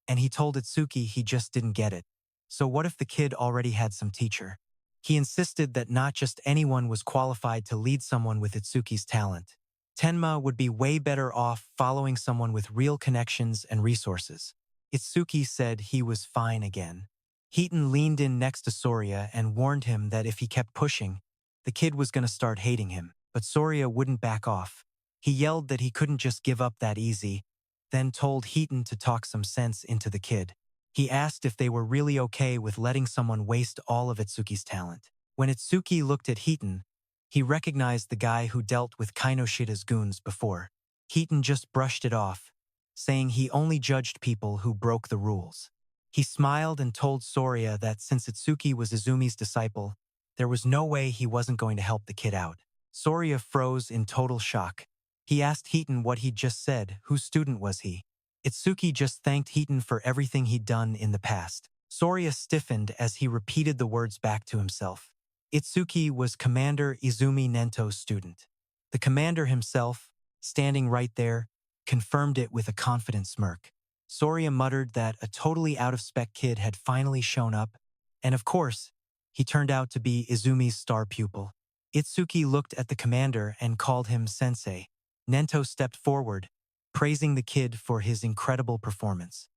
and he told Itsuki he just didn't get it. So what if the kid already had some teacher? He insisted that not just anyone was qualified to lead someone with Itsuki's talent. Tenma would be way better off following someone with real connections and resources. Itsuki said he was fine again. Heaton leaned in next to Soria and warned him that if he kept pushing, the kid was going to start hating him. But Soria wouldn't back off. He yelled that he couldn't just give up that easy, then told Heaton to talk some sense into the kid. He asked if they were really okay with letting someone waste all of Itsuki's talent. When Itsuki looked at Heaton, he recognized the guy who dealt with Kinoshitas' goons before. Heaton just brushed it off, saying he only judged people who broke the rules. He smiled and told Soria that since Itsuki was Izumi's disciple, there was no way he wasn't going to help the kid out. Soria froze in total shock. He asked Heaton what he'd just said. Whose student was he? Itsuki just thanked Heaton for everything he'd done in the past. Soria stiffened as he repeated the words back to himself. Itsuki was Commander Izumi Nento's student. The commander himself, standing right there, confirmed it with a confident smirk. Soria muttered that a totally out-of-spec kid had finally shown up, and of course, he turned out to be Izumi's star pupil. Itsuki looked at the commander and called him sensei. Nento stepped forward, praising the kid for his incredible performance.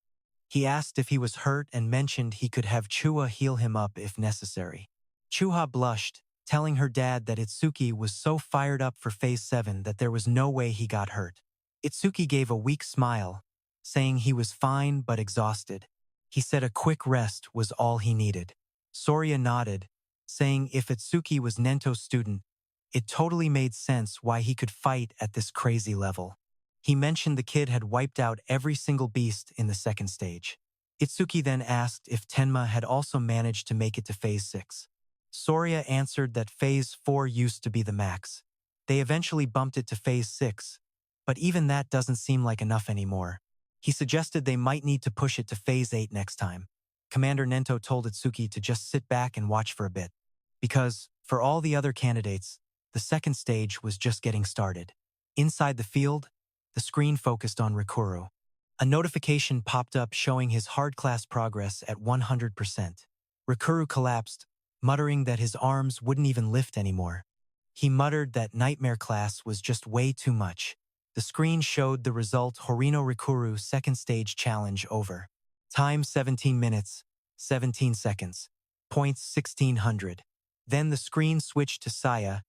He asked if he was hurt and mentioned he could have Chuha heal him up if necessary. Chuha blushed, telling her dad that Itsuki was so fired up for Phase 7 that there was no way he got hurt. Itsuki gave a weak smile, saying he was fine but exhausted. He said a quick rest was all he needed. Soria nodded, saying if Itsuki was Nento's student, it totally made sense why he could fight at this crazy level. He mentioned the kid had wiped out every single beast in the second stage. Itsuki then asked if Tenma had also managed to make it to Phase 6. Soria answered that Phase 4 used to be the max. They eventually bumped it to Phase 6, but even that doesn't seem like enough anymore. He suggested they might need to push it to Phase 8 next time. Commander Nento told Itsuki to just sit back and watch for a bit, because, for all the other candidates, the second stage was just getting started. Inside the field, the screen focused on Rikuru. A notification popped up showing his hard class progress at 100%. Rikuru collapsed, muttering that his arms wouldn't even lift anymore. He muttered that nightmare class was just way too much. The screen showed the result: Horino Rikuru second stage challenge over. Time 17 minutes, 17 seconds. Points 1600. Then the screen switched to Saya,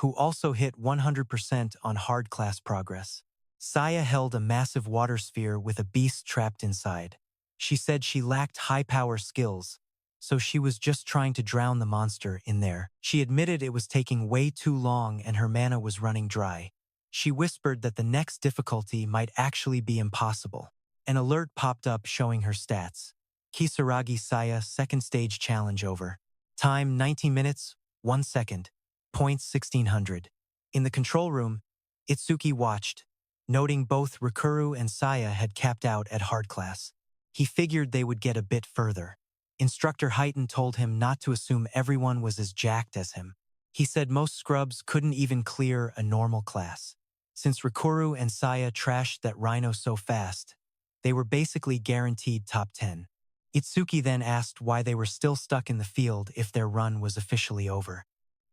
who also hit 100% on hard class progress. Saya held a massive water sphere with a beast trapped inside. She said she lacked high-power skills, so she was just trying to drown the monster in there. She admitted it was taking way too long and her mana was running dry. She whispered that the next difficulty might actually be impossible. An alert popped up showing her stats. Kisaragi Saya second stage challenge over. Time 19 minutes, 1 second. Points 1600. In the control room, Itsuki watched, noting both Rikuru and Saya had capped out at hard class. He figured they would get a bit further. Instructor Heighton told him not to assume everyone was as jacked as him. He said most scrubs couldn't even clear a normal class. Since Rikuru and Saya trashed that rhino so fast, they were basically guaranteed top 10. Itsuki then asked why they were still stuck in the field if their run was officially over.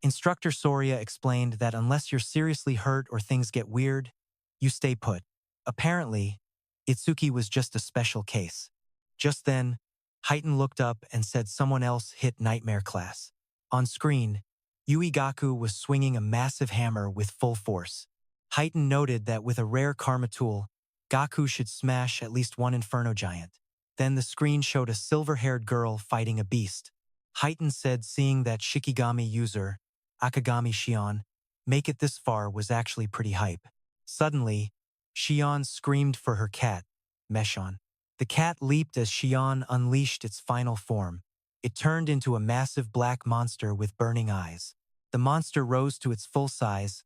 Instructor Soria explained that unless you're seriously hurt or things get weird, you stay put. Apparently, Itsuki was just a special case. Just then, Heighton looked up and said someone else hit Nightmare Class. On screen, Yui Gaku was swinging a massive hammer with full force. Heighton noted that with a rare karma tool, Gaku should smash at least one Inferno Giant. Then the screen showed a silver-haired girl fighting a beast. Heighton said seeing that Shikigami user, Akagami Shion, make it this far was actually pretty hype. Suddenly, Shion screamed for her cat, Meshon. The cat leaped as Shion unleashed its final form. It turned into a massive black monster with burning eyes. The monster rose to its full size,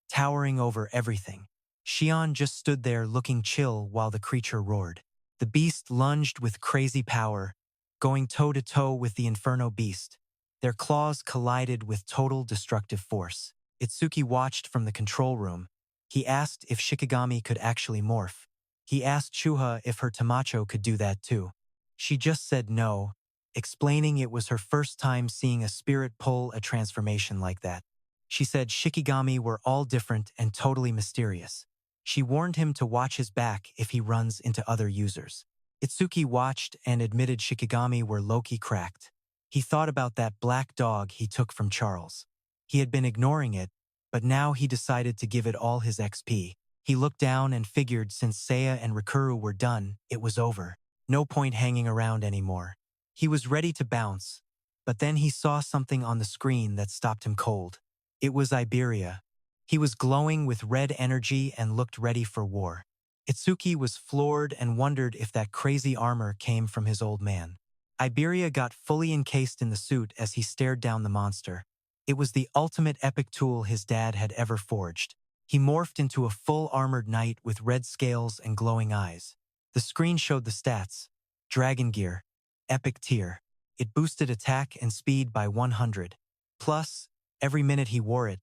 towering over everything. Shion just stood there looking chill while the creature roared. The beast lunged with crazy power, going toe-to-toe with the Inferno Beast. Their claws collided with total destructive force. Itsuki watched from the control room. He asked if Shikigami could actually morph. He asked Chuha if her Tamacho could do that too. She just said no, explaining it was her first time seeing a spirit pull a transformation like that. She said Shikigami were all different and totally mysterious. She warned him to watch his back if he runs into other users. Itsuki watched and admitted Shikigami were low-key cracked. He thought about that black dog he took from Charles. He had been ignoring it, but now he decided to give it all his XP. He looked down and figured since Saya and Rikuru were done, it was over. No point hanging around anymore. He was ready to bounce, but then he saw something on the screen that stopped him cold. It was Iberia. He was glowing with red energy and looked ready for war. Itsuki was floored and wondered if that crazy armor came from his old man. Iberia got fully encased in the suit as he stared down the monster. It was the ultimate epic tool his dad had ever forged. He morphed into a full armored knight with red scales and glowing eyes. The screen showed the stats. Dragon Gear. Epic tier. It boosted attack and speed by 100. Plus, every minute he wore it,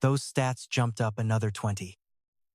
those stats jumped up another 20.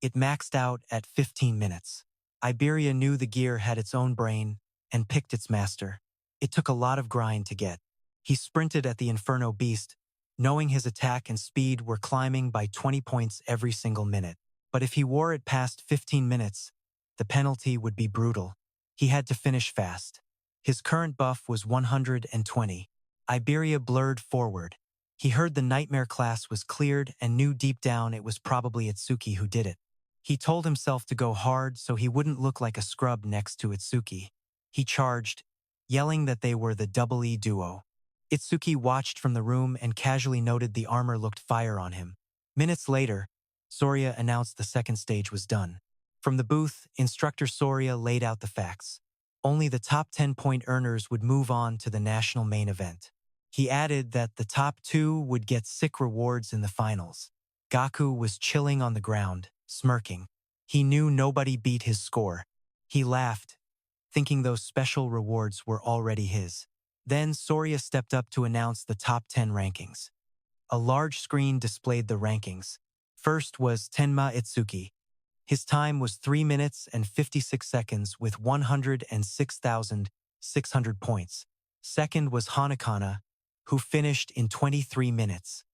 It maxed out at 15 minutes. Iberia knew the gear had its own brain and picked its master. It took a lot of grind to get. He sprinted at the Inferno Beast, knowing his attack and speed were climbing by 20 points every single minute. But if he wore it past 15 minutes, the penalty would be brutal. He had to finish fast. His current buff was 120. Iberia blurred forward. He heard the Nightmare Class was cleared and knew deep down it was probably Itsuki who did it. He told himself to go hard so he wouldn't look like a scrub next to Itsuki. He charged, yelling that they were the Double E duo. Itsuki watched from the room and casually noted the armor looked fire on him. Minutes later, Soria announced the second stage was done. From the booth, Instructor Soria laid out the facts. Only the top 10-point earners would move on to the national main event. He added that the top 2 would get sick rewards in the finals. Gaku was chilling on the ground, smirking. He knew nobody beat his score. He laughed, thinking those special rewards were already his. Then Soria stepped up to announce the top 10 rankings. A large screen displayed the rankings. First was Tenma Itsuki. His time was 3 minutes and 56 seconds with 106,600 points. Second was Hanakana, who finished in 23 minutes.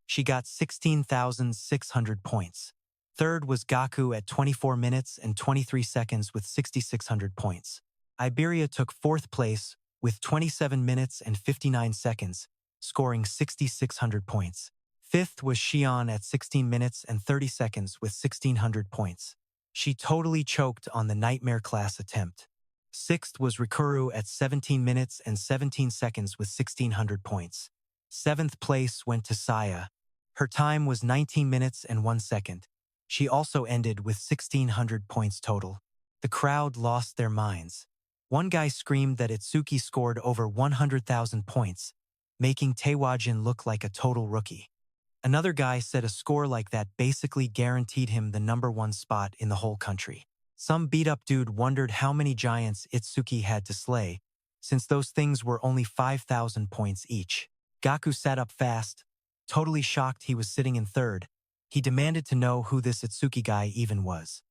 She got 16,600 points. Third was Gaku at 24 minutes and 23 seconds with 6,600 points. Iberia took fourth place with 27 minutes and 59 seconds, scoring 6,600 points. Fifth was Shion at 16 minutes and 30 seconds with 1,600 points. She totally choked on the Nightmare Class attempt. Sixth was Rikuru at 17 minutes and 17 seconds with 1,600 points. Seventh place went to Saya. Her time was 19 minutes and 1 second. She also ended with 1,600 points total. The crowd lost their minds. One guy screamed that Itsuki scored over 100,000 points, making Taewajin look like a total rookie. Another guy said a score like that basically guaranteed him the #1 spot in the whole country. Some beat-up dude wondered how many giants Itsuki had to slay, since those things were only 5,000 points each. Gaku sat up fast, totally shocked he was sitting in third. He demanded to know who this Itsuki guy even was.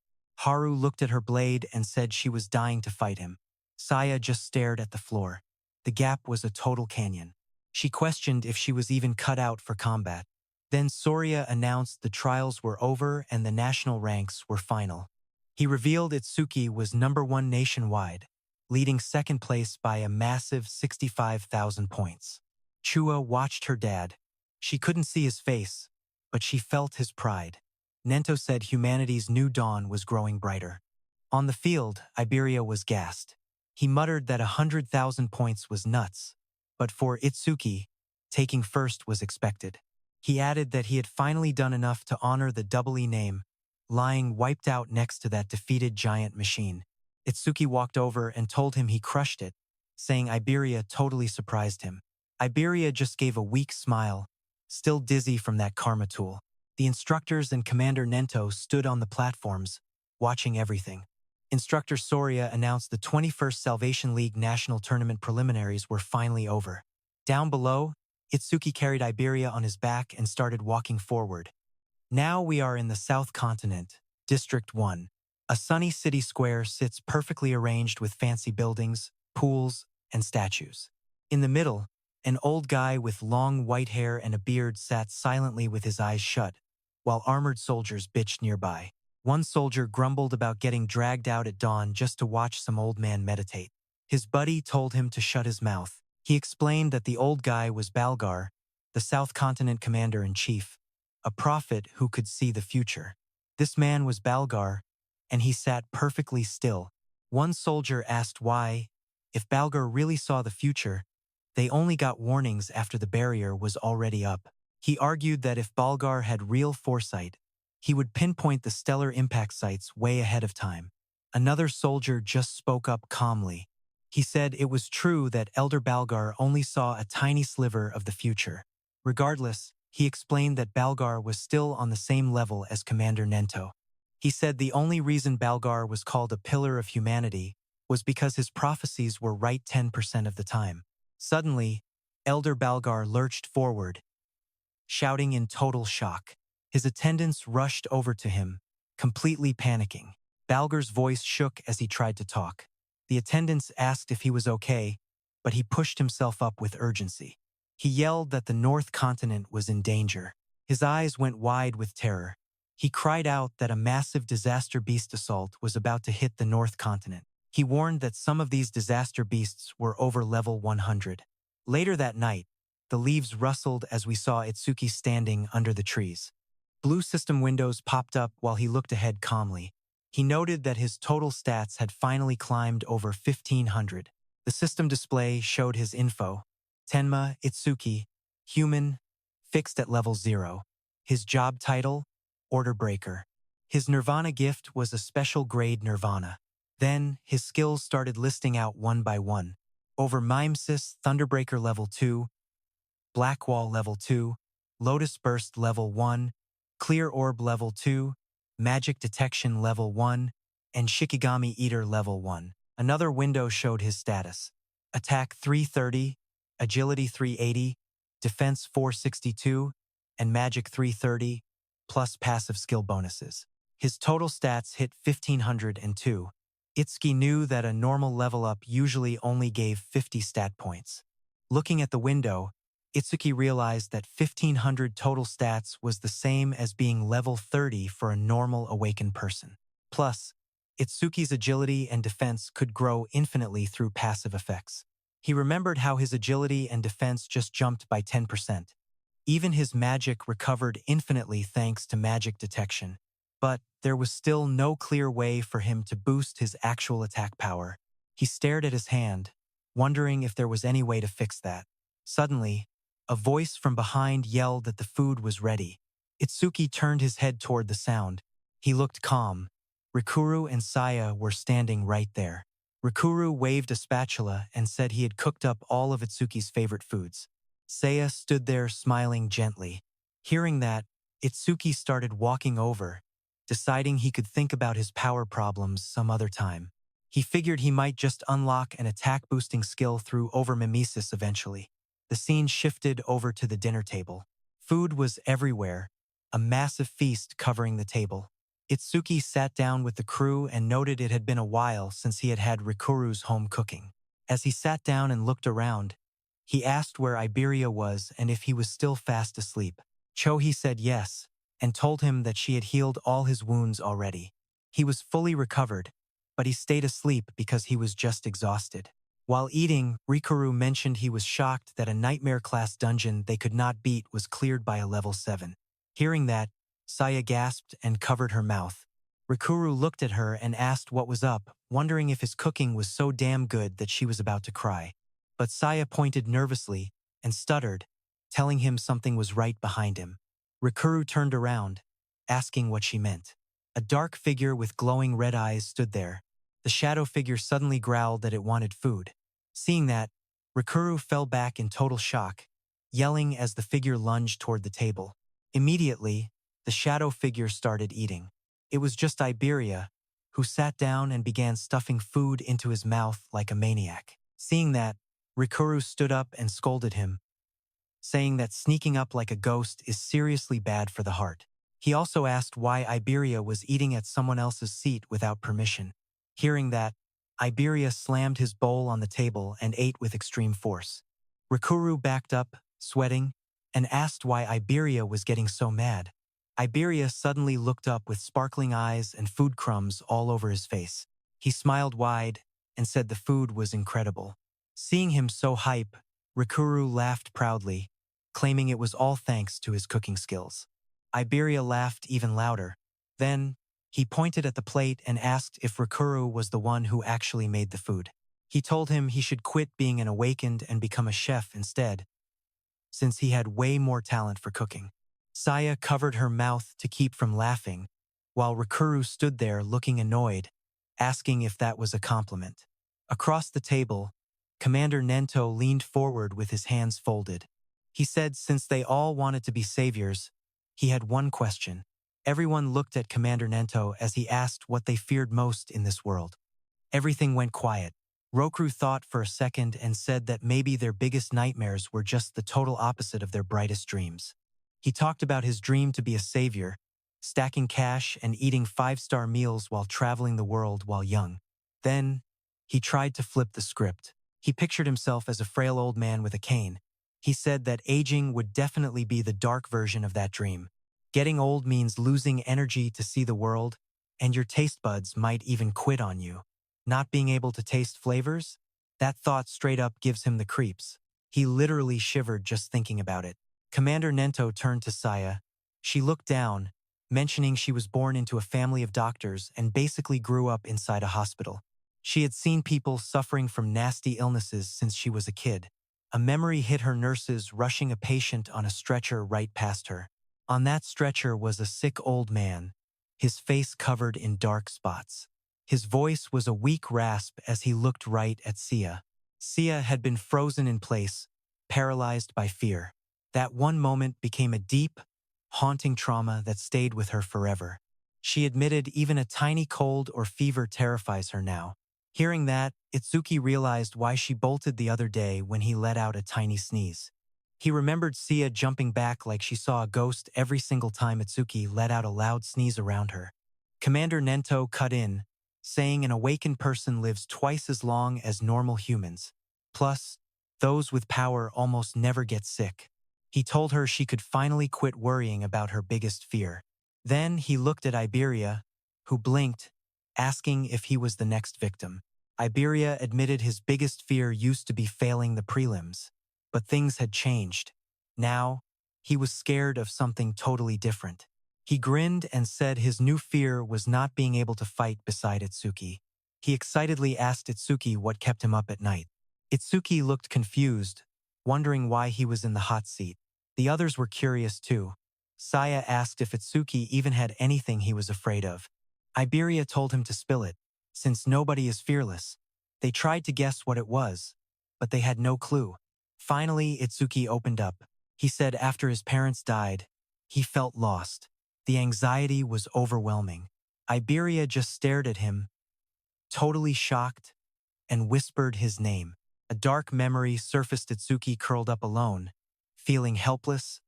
Haru looked at her blade and said she was dying to fight him. Saya just stared at the floor. The gap was a total canyon. She questioned if she was even cut out for combat. Then Soria announced the trials were over and the national ranks were final. He revealed Itsuki was #1 nationwide, leading second place by a massive 65,000 points. Chua watched her dad. She couldn't see his face, but she felt his pride. Nento said humanity's new dawn was growing brighter. On the field, Iberia was gassed. He muttered that 100,000 points was nuts, but for Itsuki, taking first was expected. He added that he had finally done enough to honor the double E name, lying wiped out next to that defeated giant machine. Itsuki walked over and told him he crushed it, saying Iberia totally surprised him. Iberia just gave a weak smile, still dizzy from that karma tool. The instructors and Commander Nento stood on the platforms, watching everything. Instructor Soria announced the 21st Salvation League National Tournament preliminaries were finally over. Down below, Itsuki carried Iberia on his back and started walking forward. Now we are in the South Continent, District 1. A sunny city square sits perfectly arranged with fancy buildings, pools, and statues. In the middle, an old guy with long white hair and a beard sat silently with his eyes shut, while armored soldiers bitched nearby. One soldier grumbled about getting dragged out at dawn just to watch some old man meditate. His buddy told him to shut his mouth. He explained that the old guy was Balgar, the South Continent Commander-in-Chief, a prophet who could see the future. This man was Balgar, and he sat perfectly still. One soldier asked why, if Balgar really saw the future, they only got warnings after the barrier was already up. He argued that if Balgar had real foresight, he would pinpoint the stellar impact sites way ahead of time. Another soldier just spoke up calmly. He said it was true that Elder Balgar only saw a tiny sliver of the future. Regardless, he explained that Balgar was still on the same level as Commander Nento. He said the only reason Balgar was called a pillar of humanity was because his prophecies were right 10% of the time. Suddenly, Elder Balgar lurched forward, shouting in total shock. His attendants rushed over to him, completely panicking. Balgar's voice shook as he tried to talk. The attendants asked if he was okay, but he pushed himself up with urgency. He yelled that the North Continent was in danger. His eyes went wide with terror. He cried out that a massive disaster beast assault was about to hit the North Continent. He warned that some of these disaster beasts were over level 100. Later that night, the leaves rustled as we saw Itsuki standing under the trees. Blue system windows popped up while he looked ahead calmly. He noted that his total stats had finally climbed over 1,500. The system display showed his info. Tenma Itsuki, human, fixed at level 0. His job title, Order Breaker. His Nirvana gift was a special grade Nirvana. Then, his skills started listing out one by one. Over Mimesis, Thunderbreaker level 2, Blackwall level 2, Lotus Burst level 1, Clear Orb level 2, Magic Detection level 1, and Shikigami Eater level 1. Another window showed his status. Attack 330, Agility 380, Defense 462, and Magic 330, plus passive skill bonuses. His total stats hit 1,502. Itsuki knew that a normal level up usually only gave 50 stat points. Looking at the window, Itsuki realized that 1,500 total stats was the same as being level 30 for a normal awakened person. Plus, Itsuki's agility and defense could grow infinitely through passive effects. He remembered how his agility and defense just jumped by 10%. Even his magic recovered infinitely thanks to magic detection. But there was still no clear way for him to boost his actual attack power. He stared at his hand, wondering if there was any way to fix that. Suddenly, a voice from behind yelled that the food was ready. Itsuki turned his head toward the sound. He looked calm. Rikuru and Saya were standing right there. Rikuru waved a spatula and said he had cooked up all of Itsuki's favorite foods. Saya stood there smiling gently. Hearing that, Itsuki started walking over, deciding he could think about his power problems some other time. He figured he might just unlock an attack-boosting skill through Mimesis eventually. The scene shifted over to the dinner table. Food was everywhere, a massive feast covering the table. Itsuki sat down with the crew and noted it had been a while since he had had Rikuru's home cooking. As he sat down and looked around, he asked where Iberia was and if he was still fast asleep. Chohi said yes, and told him that she had healed all his wounds already. He was fully recovered, but he stayed asleep because he was just exhausted. While eating, Rikuru mentioned he was shocked that a nightmare-class dungeon they could not beat was cleared by a level 7. Hearing that, Saya gasped and covered her mouth. Rikuru looked at her and asked what was up, wondering if his cooking was so damn good that she was about to cry. But Saya pointed nervously and stuttered, telling him something was right behind him. Rikuru turned around, asking what she meant. A dark figure with glowing red eyes stood there. The shadow figure suddenly growled that it wanted food. Seeing that, Rikuru fell back in total shock, yelling as the figure lunged toward the table. Immediately, the shadow figure started eating. It was just Iberia, who sat down and began stuffing food into his mouth like a maniac. Seeing that, Rikuru stood up and scolded him, saying that sneaking up like a ghost is seriously bad for the heart. He also asked why Iberia was eating at someone else's seat without permission. Hearing that, Iberia slammed his bowl on the table and ate with extreme force. Rikuru backed up, sweating, and asked why Iberia was getting so mad. Iberia suddenly looked up with sparkling eyes and food crumbs all over his face. He smiled wide and said the food was incredible. Seeing him so hype, Rikuru laughed proudly, claiming it was all thanks to his cooking skills. Iberia laughed even louder. Then, he pointed at the plate and asked if Rikuru was the one who actually made the food. He told him he should quit being an awakened and become a chef instead, since he had way more talent for cooking. Saya covered her mouth to keep from laughing, while Rikuru stood there looking annoyed, asking if that was a compliment. Across the table, Commander Nento leaned forward with his hands folded. He said since they all wanted to be saviors, he had one question. Everyone looked at Commander Nento as he asked what they feared most in this world. Everything went quiet. Roku thought for a second and said that maybe their biggest nightmares were just the total opposite of their brightest dreams. He talked about his dream to be a savior, stacking cash and eating 5-star meals while traveling the world while young. Then, he tried to flip the script. He pictured himself as a frail old man with a cane. He said that aging would definitely be the dark version of that dream. Getting old means losing energy to see the world, and your taste buds might even quit on you. Not being able to taste flavors? That thought straight up gives him the creeps. He literally shivered just thinking about it. Commander Nento turned to Saya. She looked down, mentioning she was born into a family of doctors and basically grew up inside a hospital. She had seen people suffering from nasty illnesses since she was a kid. A memory hit her nurses rushing a patient on a stretcher right past her. On that stretcher was a sick old man, his face covered in dark spots. His voice was a weak rasp as he looked right at Sia. Sia had been frozen in place, paralyzed by fear. That one moment became a deep, haunting trauma that stayed with her forever. She admitted even a tiny cold or fever terrifies her now. Hearing that, Itsuki realized why she bolted the other day when he let out a tiny sneeze. He remembered Sia jumping back like she saw a ghost every single time Itsuki let out a loud sneeze around her. Commander Nento cut in, saying an awakened person lives twice as long as normal humans. Plus, those with power almost never get sick. He told her she could finally quit worrying about her biggest fear. Then he looked at Iberia, who blinked, asking if he was the next victim. Iberia admitted his biggest fear used to be failing the prelims. But things had changed. Now, he was scared of something totally different. He grinned and said his new fear was not being able to fight beside Itsuki. He excitedly asked Itsuki what kept him up at night. Itsuki looked confused, wondering why he was in the hot seat. The others were curious too. Saya asked if Itsuki even had anything he was afraid of. Iberia told him to spill it, since nobody is fearless. They tried to guess what it was, but they had no clue. Finally, Itsuki opened up. He said after his parents died, He felt lost. The anxiety was overwhelming. Iberia just stared at him, totally shocked, and whispered his name. A dark memory surfaced. Itsuki curled up alone, feeling helpless,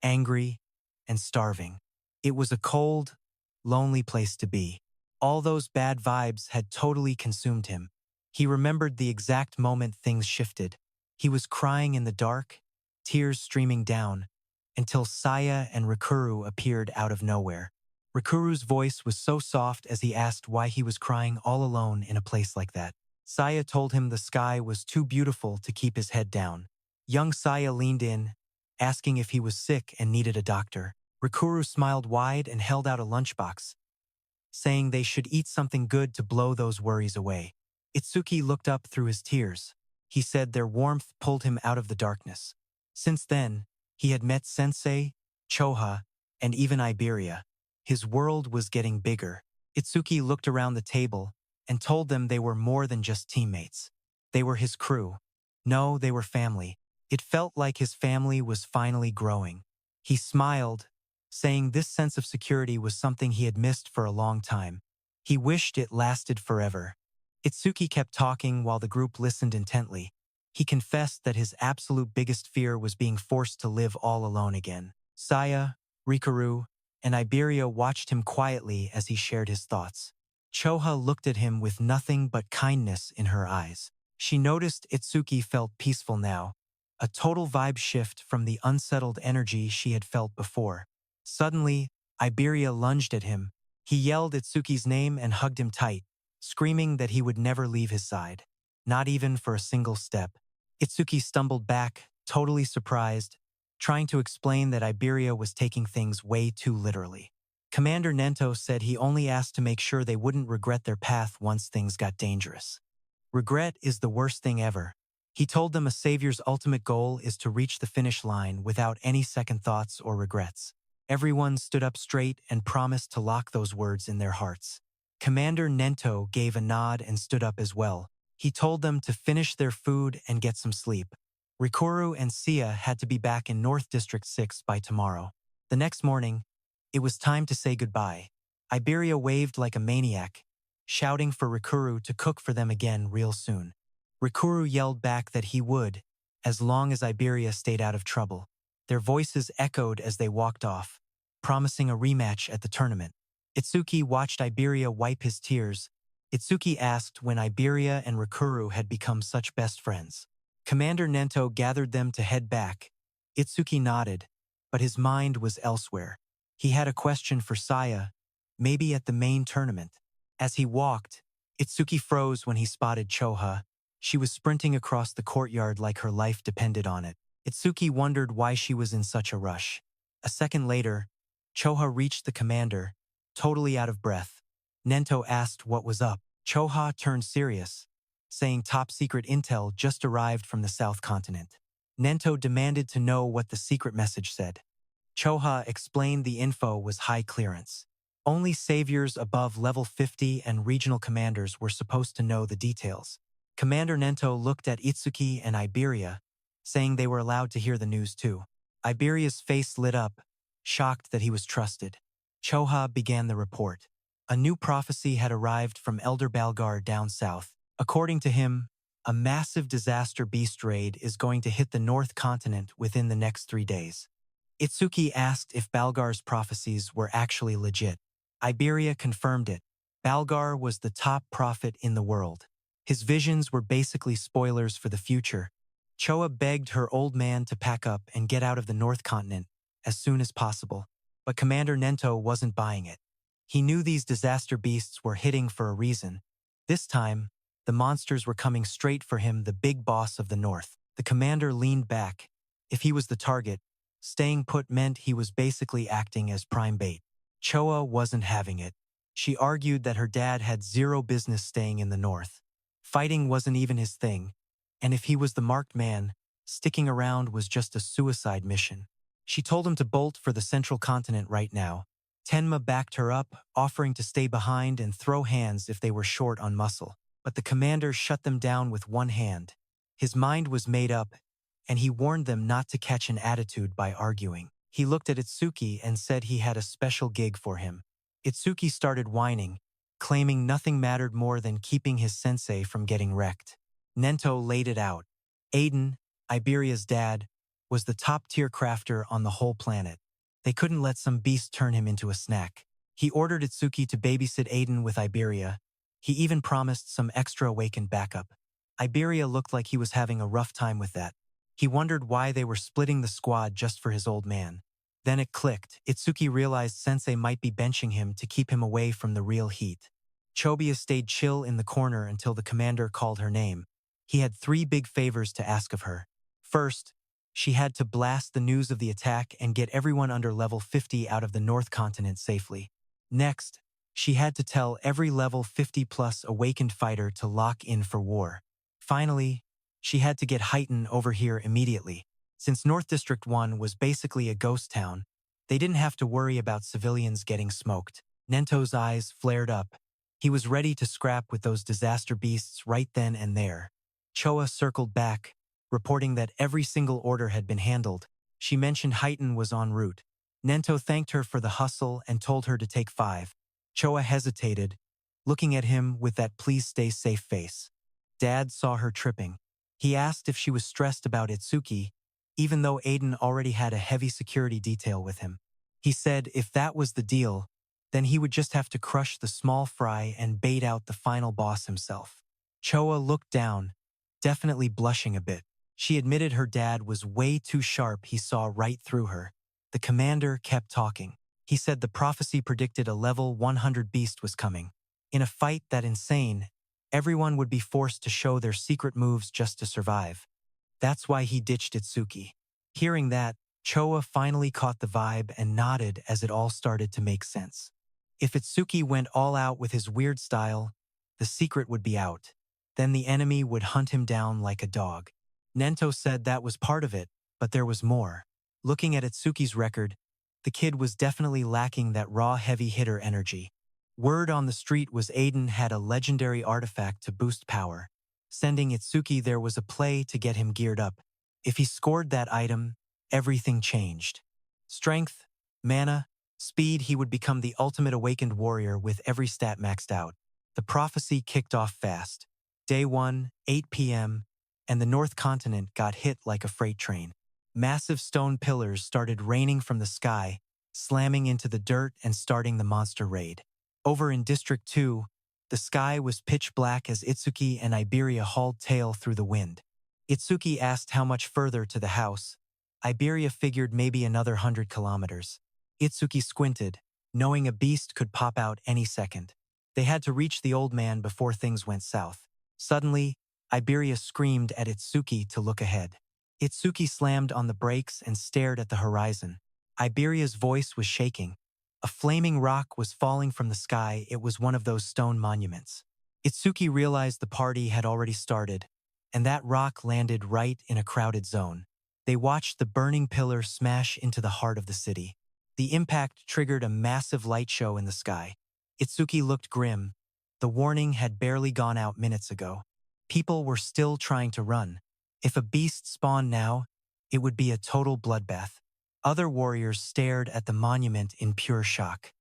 angry, and starving. It was a cold, lonely place to be. All those bad vibes had totally consumed him. He remembered the exact moment things shifted. He was crying in the dark, tears streaming down, until Saya and Rikuru appeared out of nowhere. Rikuru's voice was so soft as he asked why he was crying all alone in a place like that. Saya told him the sky was too beautiful to keep his head down. Young Saya leaned in, asking if he was sick and needed a doctor. Rikuru smiled wide and held out a lunchbox, saying they should eat something good to blow those worries away. Itsuki looked up through his tears. He said their warmth pulled him out of the darkness. Since then, he had met Sensei, Choha, and even Iberia. His world was getting bigger. Itsuki looked around the table and told them they were more than just teammates. They were his crew. No, they were family. It felt like his family was finally growing. He smiled, saying this sense of security was something he had missed for a long time. He wished it lasted forever. Itsuki kept talking while the group listened intently. He confessed that his absolute biggest fear was being forced to live all alone again. Saya, Rikuru, and Iberia watched him quietly as he shared his thoughts. Choha looked at him with nothing but kindness in her eyes. She noticed Itsuki felt peaceful now, a total vibe shift from the unsettled energy she had felt before. Suddenly, Iberia lunged at him. He yelled Itsuki's name and hugged him tight, screaming that he would never leave his side, not even for a single step. Itsuki stumbled back, totally surprised, trying to explain that Iberia was taking things way too literally. Commander Nento said he only asked to make sure they wouldn't regret their path once things got dangerous. Regret is the worst thing ever. He told them a savior's ultimate goal is to reach the finish line without any second thoughts or regrets. Everyone stood up straight and promised to lock those words in their hearts. Commander Nento gave a nod and stood up as well. He told them to finish their food and get some sleep. Rikuru and Sia had to be back in North District 6 by tomorrow. The next morning, it was time to say goodbye. Iberia waved like a maniac, shouting for Rikuru to cook for them again real soon. Rikuru yelled back that he would, as long as Iberia stayed out of trouble. Their voices echoed as they walked off, promising a rematch at the tournament. Itsuki watched Iberia wipe his tears. Itsuki asked when Iberia and Rikuru had become such best friends. Commander Nento gathered them to head back. Itsuki nodded, but his mind was elsewhere. He had a question for Saya, maybe at the main tournament. As he walked, Itsuki froze when he spotted Choha. She was sprinting across the courtyard like her life depended on it. Itsuki wondered why she was in such a rush. A second later, Choha reached the commander, totally out of breath. Nento asked what was up. Choha turned serious, saying top-secret intel just arrived from the South Continent. Nento demanded to know what the secret message said. Choha explained the info was high clearance. Only saviors above level 50 and regional commanders were supposed to know the details. Commander Nento looked at Itsuki and Iberia, saying they were allowed to hear the news too. Iberia's face lit up, shocked that he was trusted. Choha began the report. A new prophecy had arrived from Elder Balgar down south. According to him, a massive disaster beast raid is going to hit the North Continent within the next 3 days. Itsuki asked if Balgar's prophecies were actually legit. Iberia confirmed it. Balgar was the top prophet in the world. His visions were basically spoilers for the future. Choa begged her old man to pack up and get out of the North Continent as soon as possible. But Commander Nento wasn't buying it. He knew these disaster beasts were hitting for a reason. This time, the monsters were coming straight for him, the big boss of the North. The commander leaned back. If he was the target, staying put meant he was basically acting as prime bait. Choa wasn't having it. She argued that her dad had zero business staying in the North. Fighting wasn't even his thing, and if he was the marked man, sticking around was just a suicide mission. She told him to bolt for the Central Continent right now. Tenma backed her up, offering to stay behind and throw hands if they were short on muscle. But the commander shut them down with one hand. His mind was made up, and he warned them not to catch an attitude by arguing. He looked at Itsuki and said he had a special gig for him. Itsuki started whining, claiming nothing mattered more than keeping his sensei from getting wrecked. Nento laid it out. Aiden, Iberia's dad, was the top-tier crafter on the whole planet. They couldn't let some beast turn him into a snack. He ordered Itsuki to babysit Aiden with Iberia. He even promised some extra awakened backup. Iberia looked like he was having a rough time with that. He wondered why they were splitting the squad just for his old man. Then it clicked. Itsuki realized Sensei might be benching him to keep him away from the real heat. Chobia stayed chill in the corner until the commander called her name. He had 3 big favors to ask of her. First, she had to blast the news of the attack and get everyone under level 50 out of the North Continent safely. Next, she had to tell every level 50+ awakened fighter to lock in for war. Finally, she had to get Heighten over here immediately. Since North District 1 was basically a ghost town, they didn't have to worry about civilians getting smoked. Nento's eyes flared up. He was ready to scrap with those disaster beasts right then and there. Choa circled back, reporting that every single order had been handled. She mentioned Heighten was en route. Nento thanked her for the hustle and told her to take 5. Choa hesitated, looking at him with that please stay safe face. Dad saw her tripping. He asked if she was stressed about Itsuki, even though Aiden already had a heavy security detail with him. He said if that was the deal, then he would just have to crush the small fry and bait out the final boss himself. Choa looked down, definitely blushing a bit. She admitted her dad was way too sharp. He saw right through her. The commander kept talking. He said the prophecy predicted a level 100 beast was coming. In a fight that insane, everyone would be forced to show their secret moves just to survive. That's why he ditched Itsuki. Hearing that, Choa finally caught the vibe and nodded as it all started to make sense. If Itsuki went all out with his weird style, the secret would be out. Then the enemy would hunt him down like a dog. Nento said that was part of it, but there was more. Looking at Itsuki's record, the kid was definitely lacking that raw heavy hitter energy. Word on the street was Aiden had a legendary artifact to boost power. Sending Itsuki there was a play to get him geared up. If he scored that item, everything changed. Strength, mana, speed, he would become the ultimate awakened warrior with every stat maxed out. The prophecy kicked off fast. Day 1, 8 p.m., and the North Continent got hit like a freight train. Massive stone pillars started raining from the sky, slamming into the dirt and starting the monster raid. Over in District 2, the sky was pitch black as Itsuki and Iberia hauled tail through the wind. Itsuki asked how much further to the house. Iberia figured maybe another 100 kilometers. Itsuki squinted, knowing a beast could pop out any second. They had to reach the old man before things went south. Suddenly, Iberia screamed at Itsuki to look ahead. Itsuki slammed on the brakes and stared at the horizon. Iberia's voice was shaking. A flaming rock was falling from the sky. It was one of those stone monuments. Itsuki realized the party had already started, and that rock landed right in a crowded zone. They watched the burning pillar smash into the heart of the city. The impact triggered a massive light show in the sky. Itsuki looked grim. The warning had barely gone out minutes ago. People were still trying to run. If a beast spawned now, it would be a total bloodbath. Other warriors stared at the monument in pure shock.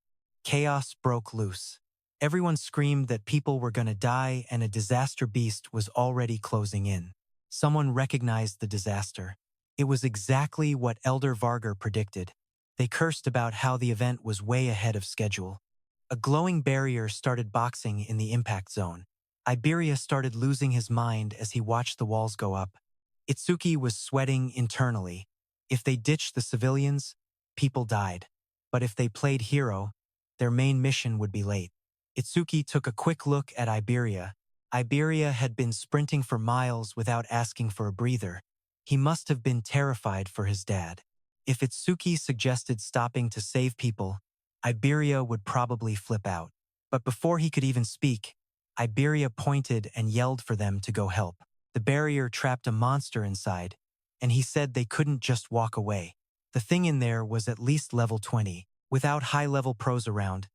Chaos broke loose. Everyone screamed that people were gonna die and a disaster beast was already closing in. Someone recognized the disaster. It was exactly what Elder Vargar predicted. They cursed about how the event was way ahead of schedule. A glowing barrier started boxing in the impact zone. Iberia started losing his mind as he watched the walls go up. Itsuki was sweating internally. If they ditched the civilians, people died. But if they played hero, their main mission would be late. Itsuki took a quick look at Iberia. Iberia had been sprinting for miles without asking for a breather. He must have been terrified for his dad. If Itsuki suggested stopping to save people, Iberia would probably flip out. But before he could even speak, Iberia pointed and yelled for them to go help. The barrier trapped a monster inside, and he said they couldn't just walk away. The thing in there was at least level 20. Without high-level pros around,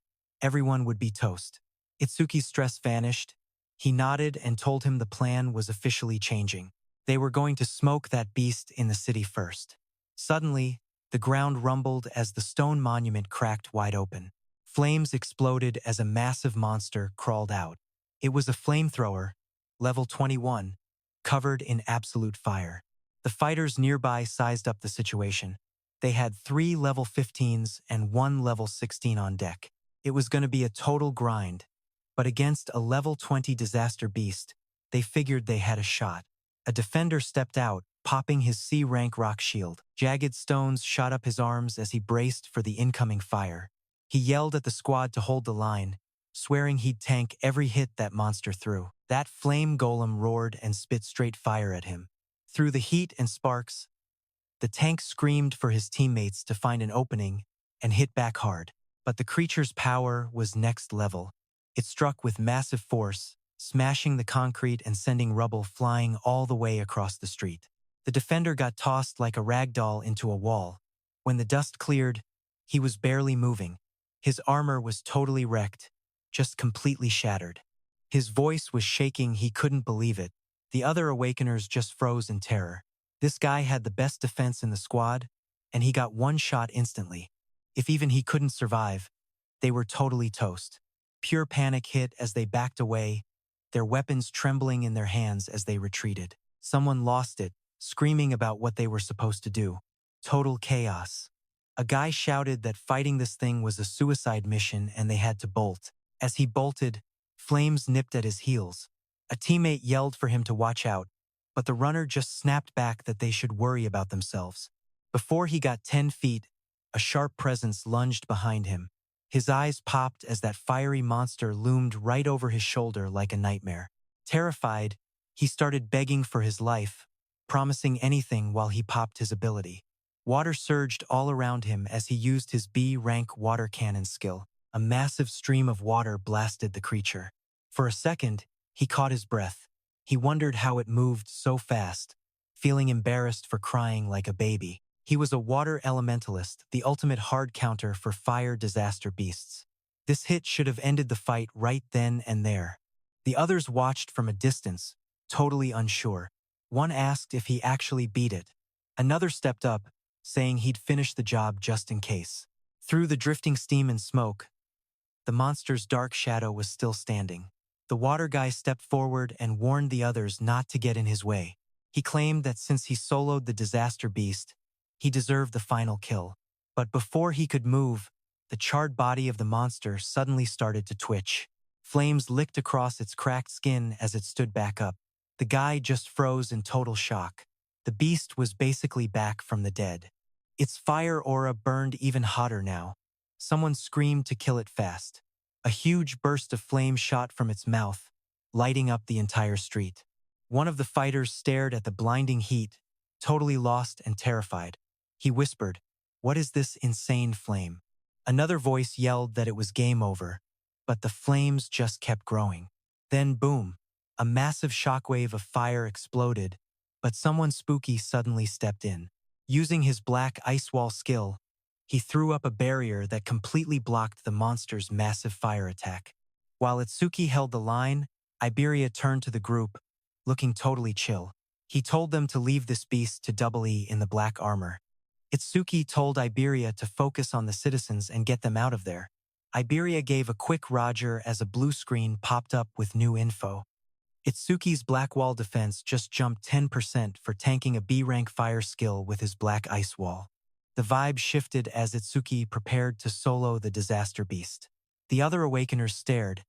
everyone would be toast. Itsuki's stress vanished. He nodded and told him the plan was officially changing. They were going to smoke that beast in the city first. Suddenly, The ground rumbled as the stone monument cracked wide open. Flames exploded as a massive monster crawled out. It was a flamethrower, level 21, covered in absolute fire. The fighters nearby sized up the situation. They had 3 level 15s and 1 level 16 on deck. It was going to be a total grind, but against a level 20 disaster beast, they figured they had a shot. A defender stepped out, popping his C-rank rock shield. Jagged stones shot up his arms as he braced for the incoming fire. He yelled at the squad to hold the line, swearing he'd tank every hit that monster threw. That flame golem roared and spit straight fire at him. Through the heat and sparks, the tank screamed for his teammates to find an opening and hit back hard. But the creature's power was next level. It struck with massive force, smashing the concrete and sending rubble flying all the way across the street. The defender got tossed like a rag doll into a wall. When the dust cleared, he was barely moving. His armor was totally wrecked, just completely shattered. His voice was shaking, he couldn't believe it. The other Awakeners just froze in terror. This guy had the best defense in the squad, and he got one shot instantly. If even he couldn't survive, they were totally toast. Pure panic hit as they backed away, their weapons trembling in their hands as they retreated. Someone lost it, screaming about what they were supposed to do. Total chaos. A guy shouted that fighting this thing was a suicide mission and they had to bolt. As he bolted, flames nipped at his heels. A teammate yelled for him to watch out, but the runner just snapped back that they should worry about themselves. Before he got 10 feet, a sharp presence lunged behind him. His eyes popped as that fiery monster loomed right over his shoulder like a nightmare. Terrified, he started begging for his life, promising anything while he popped his ability. Water surged all around him as he used his B-rank water cannon skill. A massive stream of water blasted the creature. For a second, he caught his breath. He wondered how it moved so fast, feeling embarrassed for crying like a baby. He was a water elementalist, the ultimate hard counter for fire disaster beasts. This hit should have ended the fight right then and there. The others watched from a distance, totally unsure. One asked if he actually beat it. Another stepped up, saying he'd finish the job just in case. Through the drifting steam and smoke, the monster's dark shadow was still standing. The water guy stepped forward and warned the others not to get in his way. He claimed that since he soloed the disaster beast, he deserved the final kill. But before he could move, the charred body of the monster suddenly started to twitch. Flames licked across its cracked skin as it stood back up. The guy just froze in total shock. The beast was basically back from the dead. Its fire aura burned even hotter now. Someone screamed to kill it fast. A huge burst of flame shot from its mouth, lighting up the entire street. One of the fighters stared at the blinding heat, totally lost and terrified. He whispered, "What is this insane flame?" Another voice yelled that it was game over, but the flames just kept growing. Then boom, a massive shockwave of fire exploded, but someone spooky suddenly stepped in. Using his black ice wall skill, he threw up a barrier that completely blocked the monster's massive fire attack. While Itsuki held the line, Iberia turned to the group, looking totally chill. He told them to leave this beast to Double E in the black armor. Itsuki told Iberia to focus on the citizens and get them out of there. Iberia gave a quick roger as a blue screen popped up with new info. Itsuki's black wall defense just jumped 10% for tanking a B-rank fire skill with his black ice wall. The vibe shifted as Itsuki prepared to solo the disaster beast. The other Awakeners stared,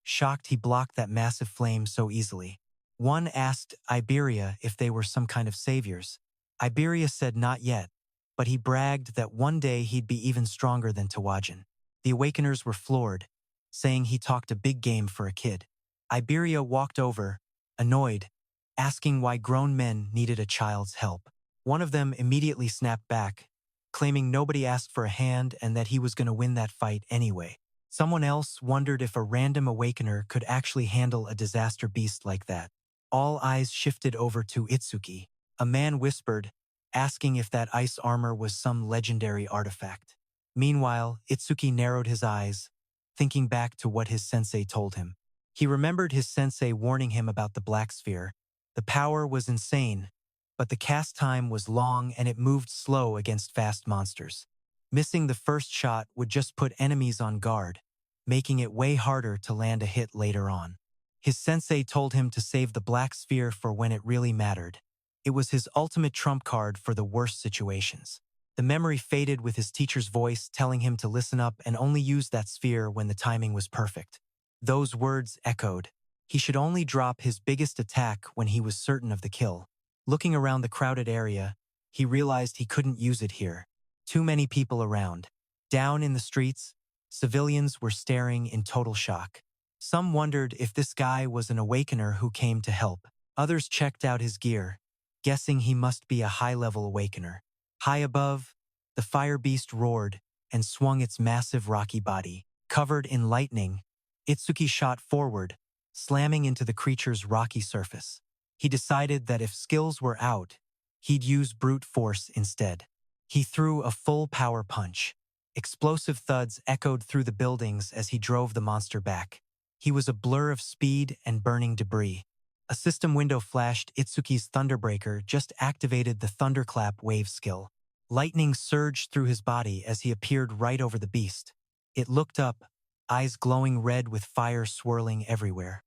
shocked he blocked that massive flame so easily. One asked Iberia if they were some kind of saviors. Iberia said not yet, but he bragged that one day he'd be even stronger than Tawajin. The Awakeners were floored, saying he talked a big game for a kid. Iberia walked over, annoyed, asking why grown men needed a child's help. One of them immediately snapped back, claiming nobody asked for a hand and that he was going to win that fight anyway. Someone else wondered if a random Awakener could actually handle a disaster beast like that. All eyes shifted over to Itsuki. A man whispered, asking if that ice armor was some legendary artifact. Meanwhile, Itsuki narrowed his eyes, thinking back to what his sensei told him. He remembered his sensei warning him about the Black Sphere. The power was insane, but the cast time was long and it moved slow against fast monsters. Missing the first shot would just put enemies on guard, making it way harder to land a hit later on. His sensei told him to save the black sphere for when it really mattered. It was his ultimate trump card for the worst situations. The memory faded with his teacher's voice telling him to listen up and only use that sphere when the timing was perfect. Those words echoed. He should only drop his biggest attack when he was certain of the kill. Looking around the crowded area, he realized he couldn't use it here. Too many people around. Down in the streets, civilians were staring in total shock. Some wondered if this guy was an awakener who came to help. Others checked out his gear, guessing he must be a high-level awakener. High above, the fire beast roared and swung its massive rocky body. Covered in lightning, Itsuki shot forward, slamming into the creature's rocky surface. He decided that if skills were out, he'd use brute force instead. He threw a full power punch. Explosive thuds echoed through the buildings as he drove the monster back. He was a blur of speed and burning debris. A system window flashed. Itsuki's Thunderbreaker just activated the Thunderclap wave skill. Lightning surged through his body as he appeared right over the beast. It looked up, eyes glowing red with fire swirling everywhere.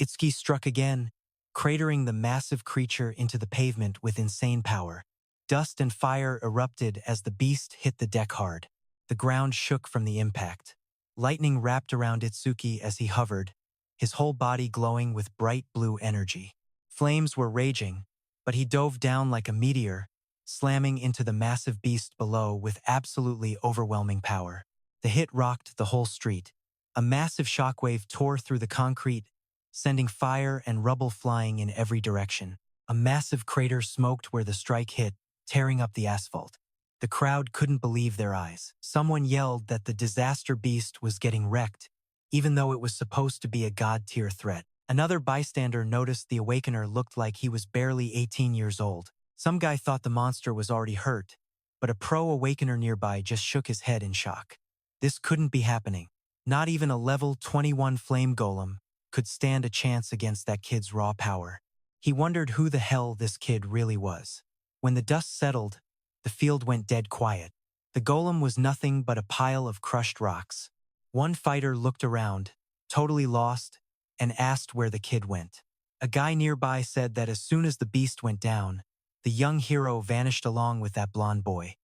Itsuki struck again, cratering the massive creature into the pavement with insane power. Dust and fire erupted as the beast hit the deck hard. The ground shook from the impact. Lightning wrapped around Itsuki as he hovered, his whole body glowing with bright blue energy. Flames were raging, but he dove down like a meteor, slamming into the massive beast below with absolutely overwhelming power. The hit rocked the whole street. A massive shockwave tore through the concrete, sending fire and rubble flying in every direction. A massive crater smoked where the strike hit, tearing up the asphalt. The crowd couldn't believe their eyes. Someone yelled that the disaster beast was getting wrecked, even though it was supposed to be a god-tier threat. Another bystander noticed the awakener looked like he was barely 18 years old. Some guy thought the monster was already hurt, but a pro awakener nearby just shook his head in shock. This couldn't be happening. Not even a level 21 flame golem could stand a chance against that kid's raw power. He wondered who the hell this kid really was. When the dust settled, the field went dead quiet. The golem was nothing but a pile of crushed rocks. One fighter looked around, totally lost, and asked where the kid went. A guy nearby said that as soon as the beast went down, the young hero vanished along with that blonde boy.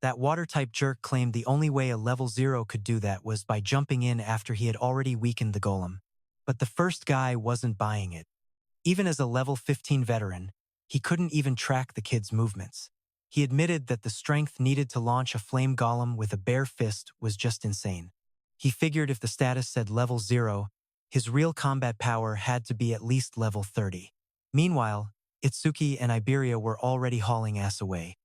That water-type jerk claimed the only way a level 0 could do that was by jumping in after he had already weakened the golem. But the first guy wasn't buying it. Even as a level 15 veteran, he couldn't even track the kid's movements. He admitted that the strength needed to launch a flame golem with a bare fist was just insane. He figured if the status said level 0, his real combat power had to be at least level 30. Meanwhile, Itsuki and Iberia were already hauling ass away.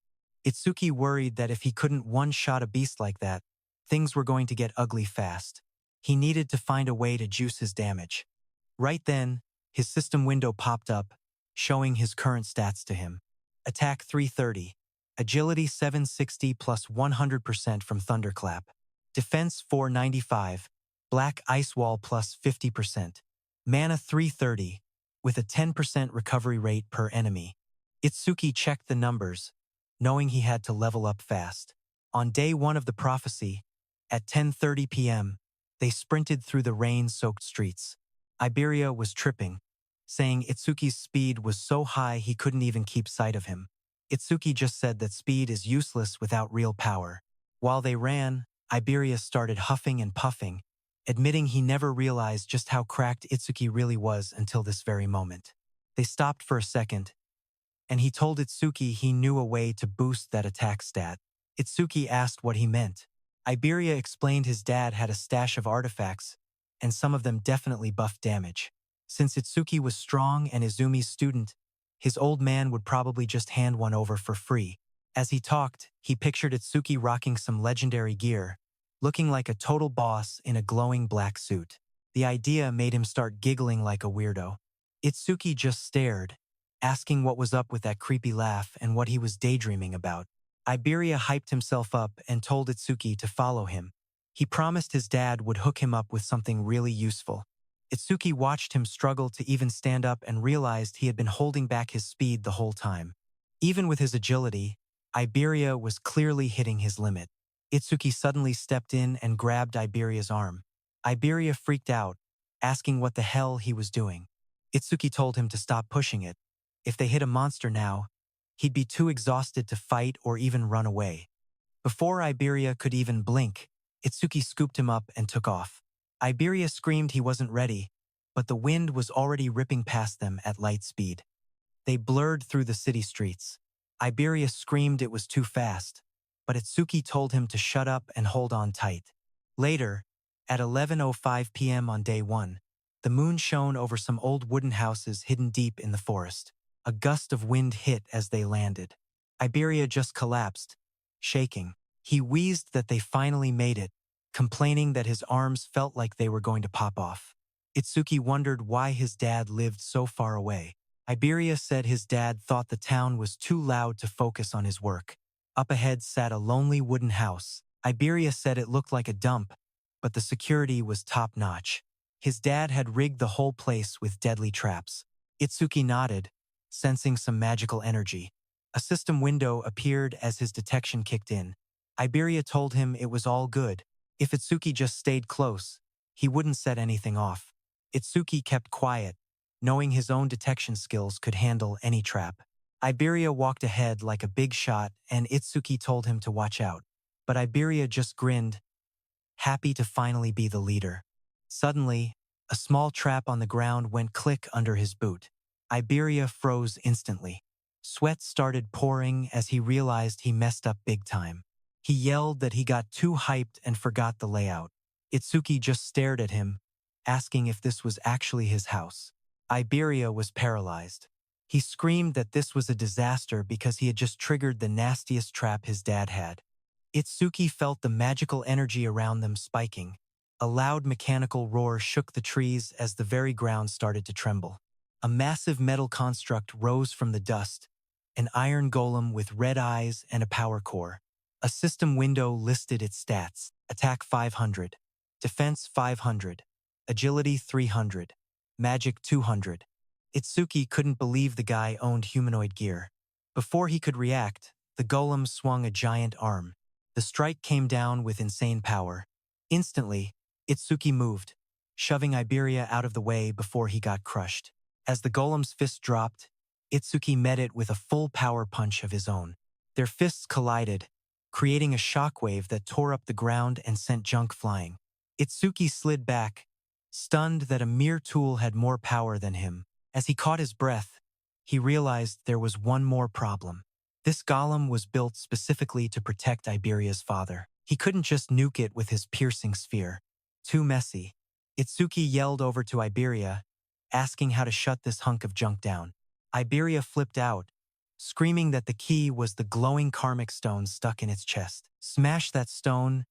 Itsuki worried that if he couldn't one-shot a beast like that, things were going to get ugly fast. He needed to find a way to juice his damage. Right then, his system window popped up, showing his current stats to him. Attack 330. Agility 760 plus 100% from Thunderclap. Defense 495. Black Ice Wall plus 50%. Mana 330, with a 10% recovery rate per enemy. Itsuki checked the numbers, knowing he had to level up fast. On day 1 of the prophecy, at 10:30 p.m., they sprinted through the rain-soaked streets. Iberia was tripping, saying Itsuki's speed was so high he couldn't even keep sight of him. Itsuki just said that speed is useless without real power. While they ran, Iberia started huffing and puffing, admitting he never realized just how cracked Itsuki really was until this very moment. They stopped for a second, and he told Itsuki he knew a way to boost that attack stat. Itsuki asked what he meant. Iberia explained his dad had a stash of artifacts, and some of them definitely buffed damage. Since Itsuki was strong and Izumi's student, his old man would probably just hand one over for free. As he talked, he pictured Itsuki rocking some legendary gear, looking like a total boss in a glowing black suit. The idea made him start giggling like a weirdo. Itsuki just stared, asking what was up with that creepy laugh and what he was daydreaming about. Iberia hyped himself up and told Itsuki to follow him. He promised his dad would hook him up with something really useful. Itsuki watched him struggle to even stand up and realized he had been holding back his speed the whole time. Even with his agility, Iberia was clearly hitting his limit. Itsuki suddenly stepped in and grabbed Iberia's arm. Iberia freaked out, asking what the hell he was doing. Itsuki told him to stop pushing it. If they hit a monster now, he'd be too exhausted to fight or even run away. Before Iberia could even blink, Itsuki scooped him up and took off. Iberia screamed he wasn't ready, but the wind was already ripping past them at light speed. They blurred through the city streets. Iberia screamed it was too fast, but Itsuki told him to shut up and hold on tight. Later, at 11:05 p.m. on day 1, the moon shone over some old wooden houses hidden deep in the forest. A gust of wind hit as they landed. Iberia just collapsed, shaking. He wheezed that they finally made it, complaining that his arms felt like they were going to pop off. Itsuki wondered why his dad lived so far away. Iberia said his dad thought the town was too loud to focus on his work. Up ahead sat a lonely wooden house. Iberia said it looked like a dump, but the security was top-notch. His dad had rigged the whole place with deadly traps. Itsuki nodded, sensing some magical energy. A system window appeared as his detection kicked in. Iberia told him it was all good. If Itsuki just stayed close, he wouldn't set anything off. Itsuki kept quiet, knowing his own detection skills could handle any trap. Iberia walked ahead like a big shot and Itsuki told him to watch out. But Iberia just grinned, happy to finally be the leader. Suddenly, a small trap on the ground went click under his boot. Iberia froze instantly. Sweat started pouring as he realized he messed up big time. He yelled that he got too hyped and forgot the layout. Itsuki just stared at him, asking if this was actually his house. Iberia was paralyzed. He screamed that this was a disaster because he had just triggered the nastiest trap his dad had. Itsuki felt the magical energy around them spiking. A loud mechanical roar shook the trees as the very ground started to tremble. A massive metal construct rose from the dust, an iron golem with red eyes and a power core. A system window listed its stats: attack 500, defense 500, agility 300, magic 200. Itsuki couldn't believe the guy owned humanoid gear. Before he could react, the golem swung a giant arm. The strike came down with insane power. Instantly, Itsuki moved, shoving Iberia out of the way before he got crushed. As the golem's fist dropped, Itsuki met it with a full power punch of his own. Their fists collided, creating a shockwave that tore up the ground and sent junk flying. Itsuki slid back, stunned that a mere tool had more power than him. As he caught his breath, he realized there was one more problem. This golem was built specifically to protect Iberia's father. He couldn't just nuke it with his piercing sphere. Too messy. Itsuki yelled over to Iberia, asking how to shut this hunk of junk down. Iberia flipped out, screaming that the key was the glowing karmic stone stuck in its chest. Smash that stone,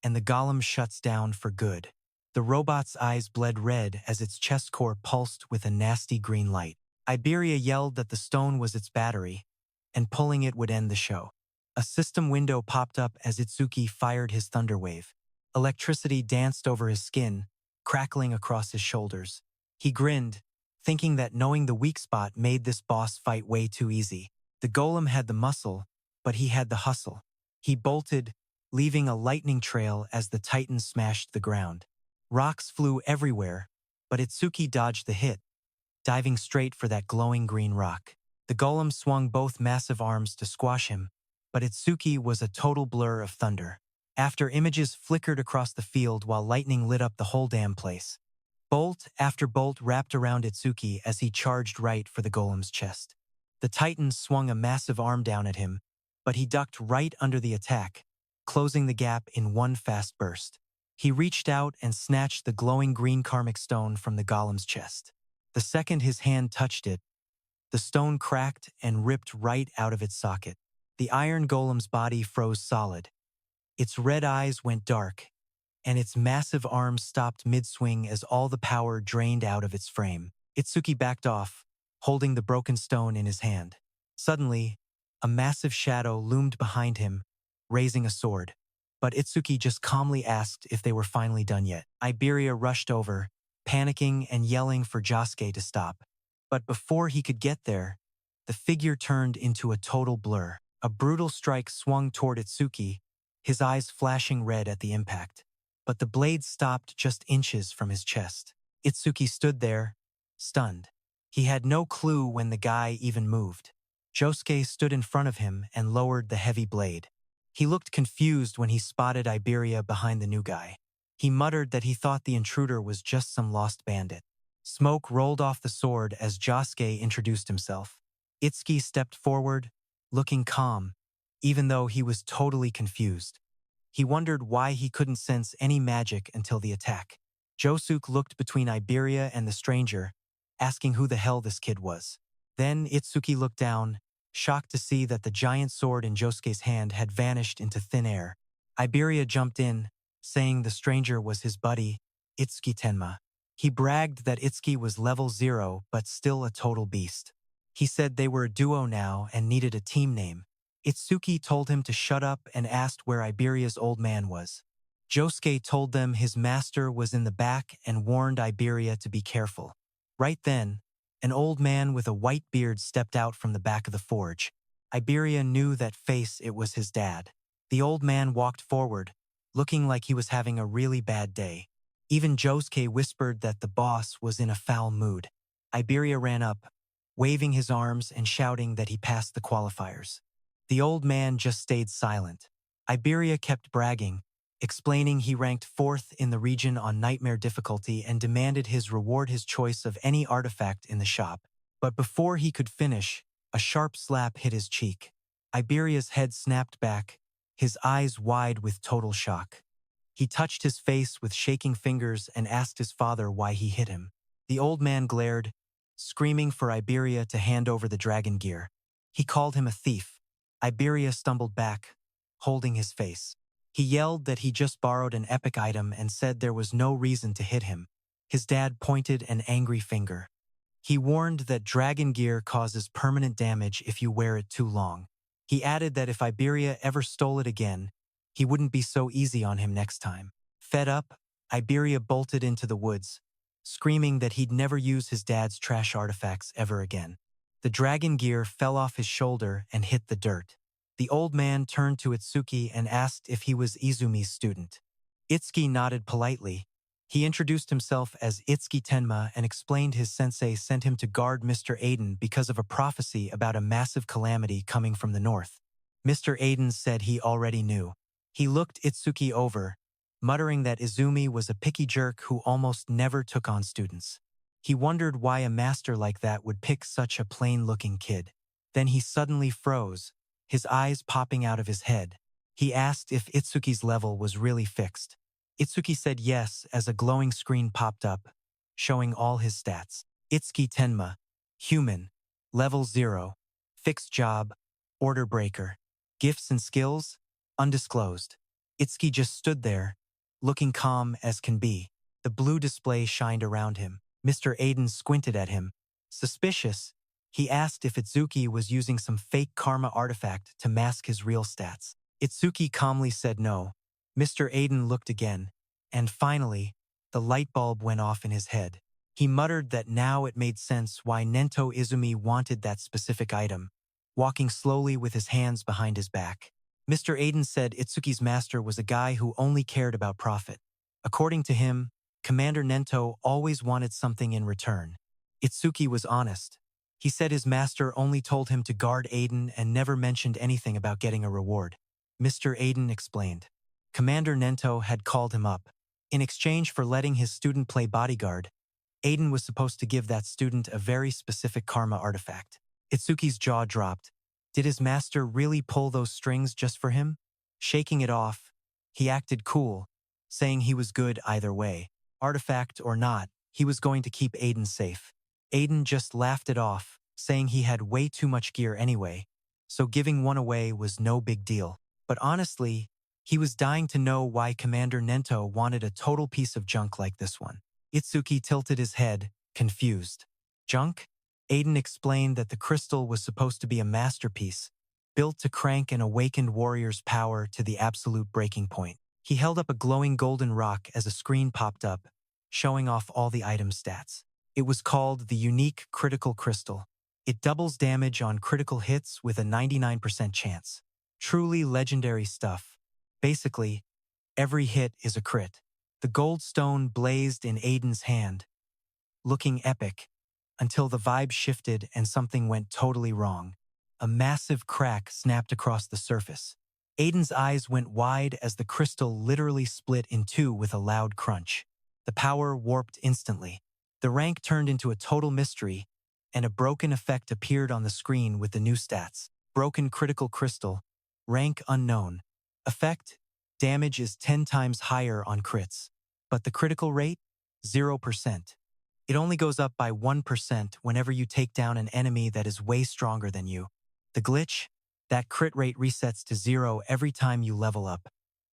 and the golem shuts down for good. The robot's eyes bled red as its chest core pulsed with a nasty green light. Iberia yelled that the stone was its battery, and pulling it would end the show. A system window popped up as Itsuki fired his thunder wave. Electricity danced over his skin, crackling across his shoulders. He grinned, thinking that knowing the weak spot made this boss fight way too easy. The golem had the muscle, but he had the hustle. He bolted, leaving a lightning trail as the titan smashed the ground. Rocks flew everywhere, but Itsuki dodged the hit, diving straight for that glowing green rock. The golem swung both massive arms to squash him, but Itsuki was a total blur of thunder. After images flickered across the field while lightning lit up the whole damn place. Bolt after bolt wrapped around Itsuki as he charged right for the golem's chest. The titan swung a massive arm down at him, but he ducked right under the attack, closing the gap in one fast burst. He reached out and snatched the glowing green karmic stone from the golem's chest. The second his hand touched it, the stone cracked and ripped right out of its socket. The iron golem's body froze solid. Its red eyes went dark, and its massive arms stopped mid-swing as all the power drained out of its frame. Itsuki backed off, holding the broken stone in his hand. Suddenly, a massive shadow loomed behind him, raising a sword. But Itsuki just calmly asked if they were finally done yet. Iberia rushed over, panicking and yelling for Josuke to stop. But before he could get there, the figure turned into a total blur. A brutal strike swung toward Itsuki, his eyes flashing red at the impact. But the blade stopped just inches from his chest. Itsuki stood there, stunned. He had no clue when the guy even moved. Josuke stood in front of him and lowered the heavy blade. He looked confused when he spotted Iberia behind the new guy. He muttered that he thought the intruder was just some lost bandit. Smoke rolled off the sword as Josuke introduced himself. Itsuki stepped forward, looking calm, even though he was totally confused. He wondered why he couldn't sense any magic until the attack. Josuke looked between Iberia and the stranger, asking who the hell this kid was. Then Itsuki looked down, shocked to see that the giant sword in Josuke's hand had vanished into thin air. Iberia jumped in, saying the stranger was his buddy, Itsuki Tenma. He bragged that Itsuki was level 0 but still a total beast. He said they were a duo now and needed a team name. Itsuki told him to shut up and asked where Iberia's old man was. Josuke told them his master was in the back and warned Iberia to be careful. Right then, an old man with a white beard stepped out from the back of the forge. Iberia knew that face, it was his dad. The old man walked forward, looking like he was having a really bad day. Even Josuke whispered that the boss was in a foul mood. Iberia ran up, waving his arms and shouting that he passed the qualifiers. The old man just stayed silent. Iberia kept bragging, explaining he ranked 4th in the region on nightmare difficulty and demanded his reward his choice of any artifact in the shop. But before he could finish, a sharp slap hit his cheek. Iberia's head snapped back, his eyes wide with total shock. He touched his face with shaking fingers and asked his father why he hit him. The old man glared, screaming for Iberia to hand over the dragon gear. He called him a thief. Iberia stumbled back, holding his face. He yelled that he just borrowed an epic item and said there was no reason to hit him. His dad pointed an angry finger. He warned that dragon gear causes permanent damage if you wear it too long. He added that if Iberia ever stole it again, he wouldn't be so easy on him next time. Fed up, Iberia bolted into the woods, screaming that he'd never use his dad's trash artifacts ever again. The dragon gear fell off his shoulder and hit the dirt. The old man turned to Itsuki and asked if he was Izumi's student. Itsuki nodded politely. He introduced himself as Itsuki Tenma and explained his sensei sent him to guard Mr. Aiden because of a prophecy about a massive calamity coming from the north. Mr. Aiden said he already knew. He looked Itsuki over, muttering that Izumi was a picky jerk who almost never took on students. He wondered why a master like that would pick such a plain-looking kid. Then he suddenly froze, his eyes popping out of his head. He asked if Itsuki's level was really fixed. Itsuki said yes as a glowing screen popped up, showing all his stats. Itsuki Tenma, human, level 0, fixed job, order breaker, gifts and skills, undisclosed. Itsuki just stood there, looking calm as can be. The blue display shined around him. Mr. Aiden squinted at him. Suspicious, he asked if Itsuki was using some fake karma artifact to mask his real stats. Itsuki calmly said no. Mr. Aiden looked again, and finally, the light bulb went off in his head. He muttered that now it made sense why Nento Izumi wanted that specific item, walking slowly with his hands behind his back. Mr. Aiden said Itsuki's master was a guy who only cared about profit. According to him, Commander Nento always wanted something in return. Itsuki was honest. He said his master only told him to guard Aiden and never mentioned anything about getting a reward. Mr. Aiden explained. Commander Nento had called him up. In exchange for letting his student play bodyguard, Aiden was supposed to give that student a very specific karma artifact. Itsuki's jaw dropped. Did his master really pull those strings just for him? Shaking it off, he acted cool, saying he was good either way. Artifact or not, he was going to keep Aiden safe. Aiden just laughed it off, saying he had way too much gear anyway, so giving one away was no big deal. But honestly, he was dying to know why Commander Nento wanted a total piece of junk like this one. Itsuki tilted his head, confused. Junk? Aiden explained that the crystal was supposed to be a masterpiece, built to crank an awakened warrior's power to the absolute breaking point. He held up a glowing golden rock as a screen popped up, showing off all the item stats. It was called the Unique Critical Crystal. It doubles damage on critical hits with a 99% chance. Truly legendary stuff. Basically, every hit is a crit. The gold stone blazed in Aiden's hand, looking epic, until the vibe shifted and something went totally wrong. A massive crack snapped across the surface. Aiden's eyes went wide as the crystal literally split in two with a loud crunch. The power warped instantly. The rank turned into a total mystery, and a broken effect appeared on the screen with the new stats. Broken critical crystal, rank unknown. Effect, damage is 10 times higher on crits, but the critical rate, 0%. It only goes up by 1% whenever you take down an enemy that is way stronger than you. The glitch? That crit rate resets to 0 every time you level up.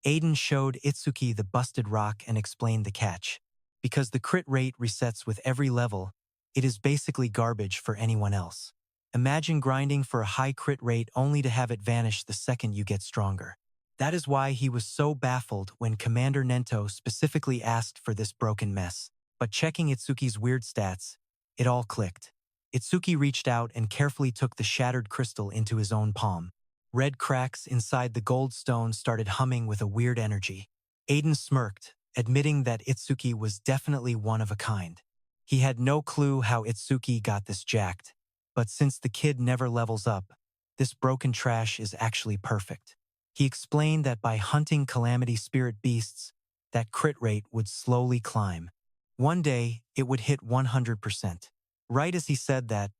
Aiden showed Itsuki the busted rock and explained the catch. Because the crit rate resets with every level, it is basically garbage for anyone else. Imagine grinding for a high crit rate only to have it vanish the second you get stronger. That is why he was so baffled when Commander Nento specifically asked for this broken mess. But checking Itsuki's weird stats, it all clicked. Itsuki reached out and carefully took the shattered crystal into his own palm. Red cracks inside the gold stone started humming with a weird energy. Aiden smirked, admitting that Itsuki was definitely one of a kind. He had no clue how Itsuki got this jacked, but since the kid never levels up, this broken trash is actually perfect. He explained that by hunting calamity spirit beasts, that crit rate would slowly climb. One day, it would hit 100%. Right as he said that,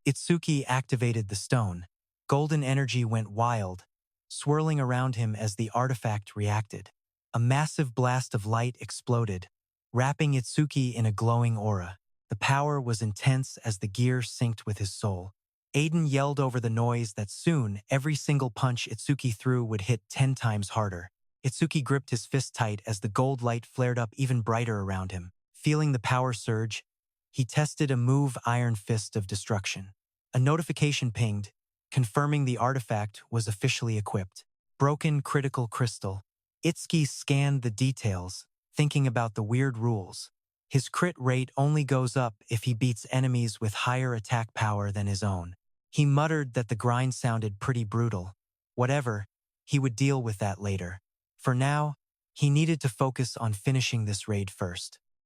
Itsuki activated the stone. Golden energy went wild, swirling around him as the artifact reacted. A massive blast of light exploded, wrapping Itsuki in a glowing aura. The power was intense as the gear synced with his soul. Aiden yelled over the noise that soon every single punch Itsuki threw would hit 10 times harder. Itsuki gripped his fist tight as the gold light flared up even brighter around him. Feeling the power surge, he tested a move Iron Fist of Destruction. A notification pinged, confirming the artifact was officially equipped. Broken critical crystal. Itsuki scanned the details, thinking about the weird rules. His crit rate only goes up if he beats enemies with higher attack power than his own. He muttered that the grind sounded pretty brutal. Whatever, he would deal with that later. For now, he needed to focus on finishing this raid first.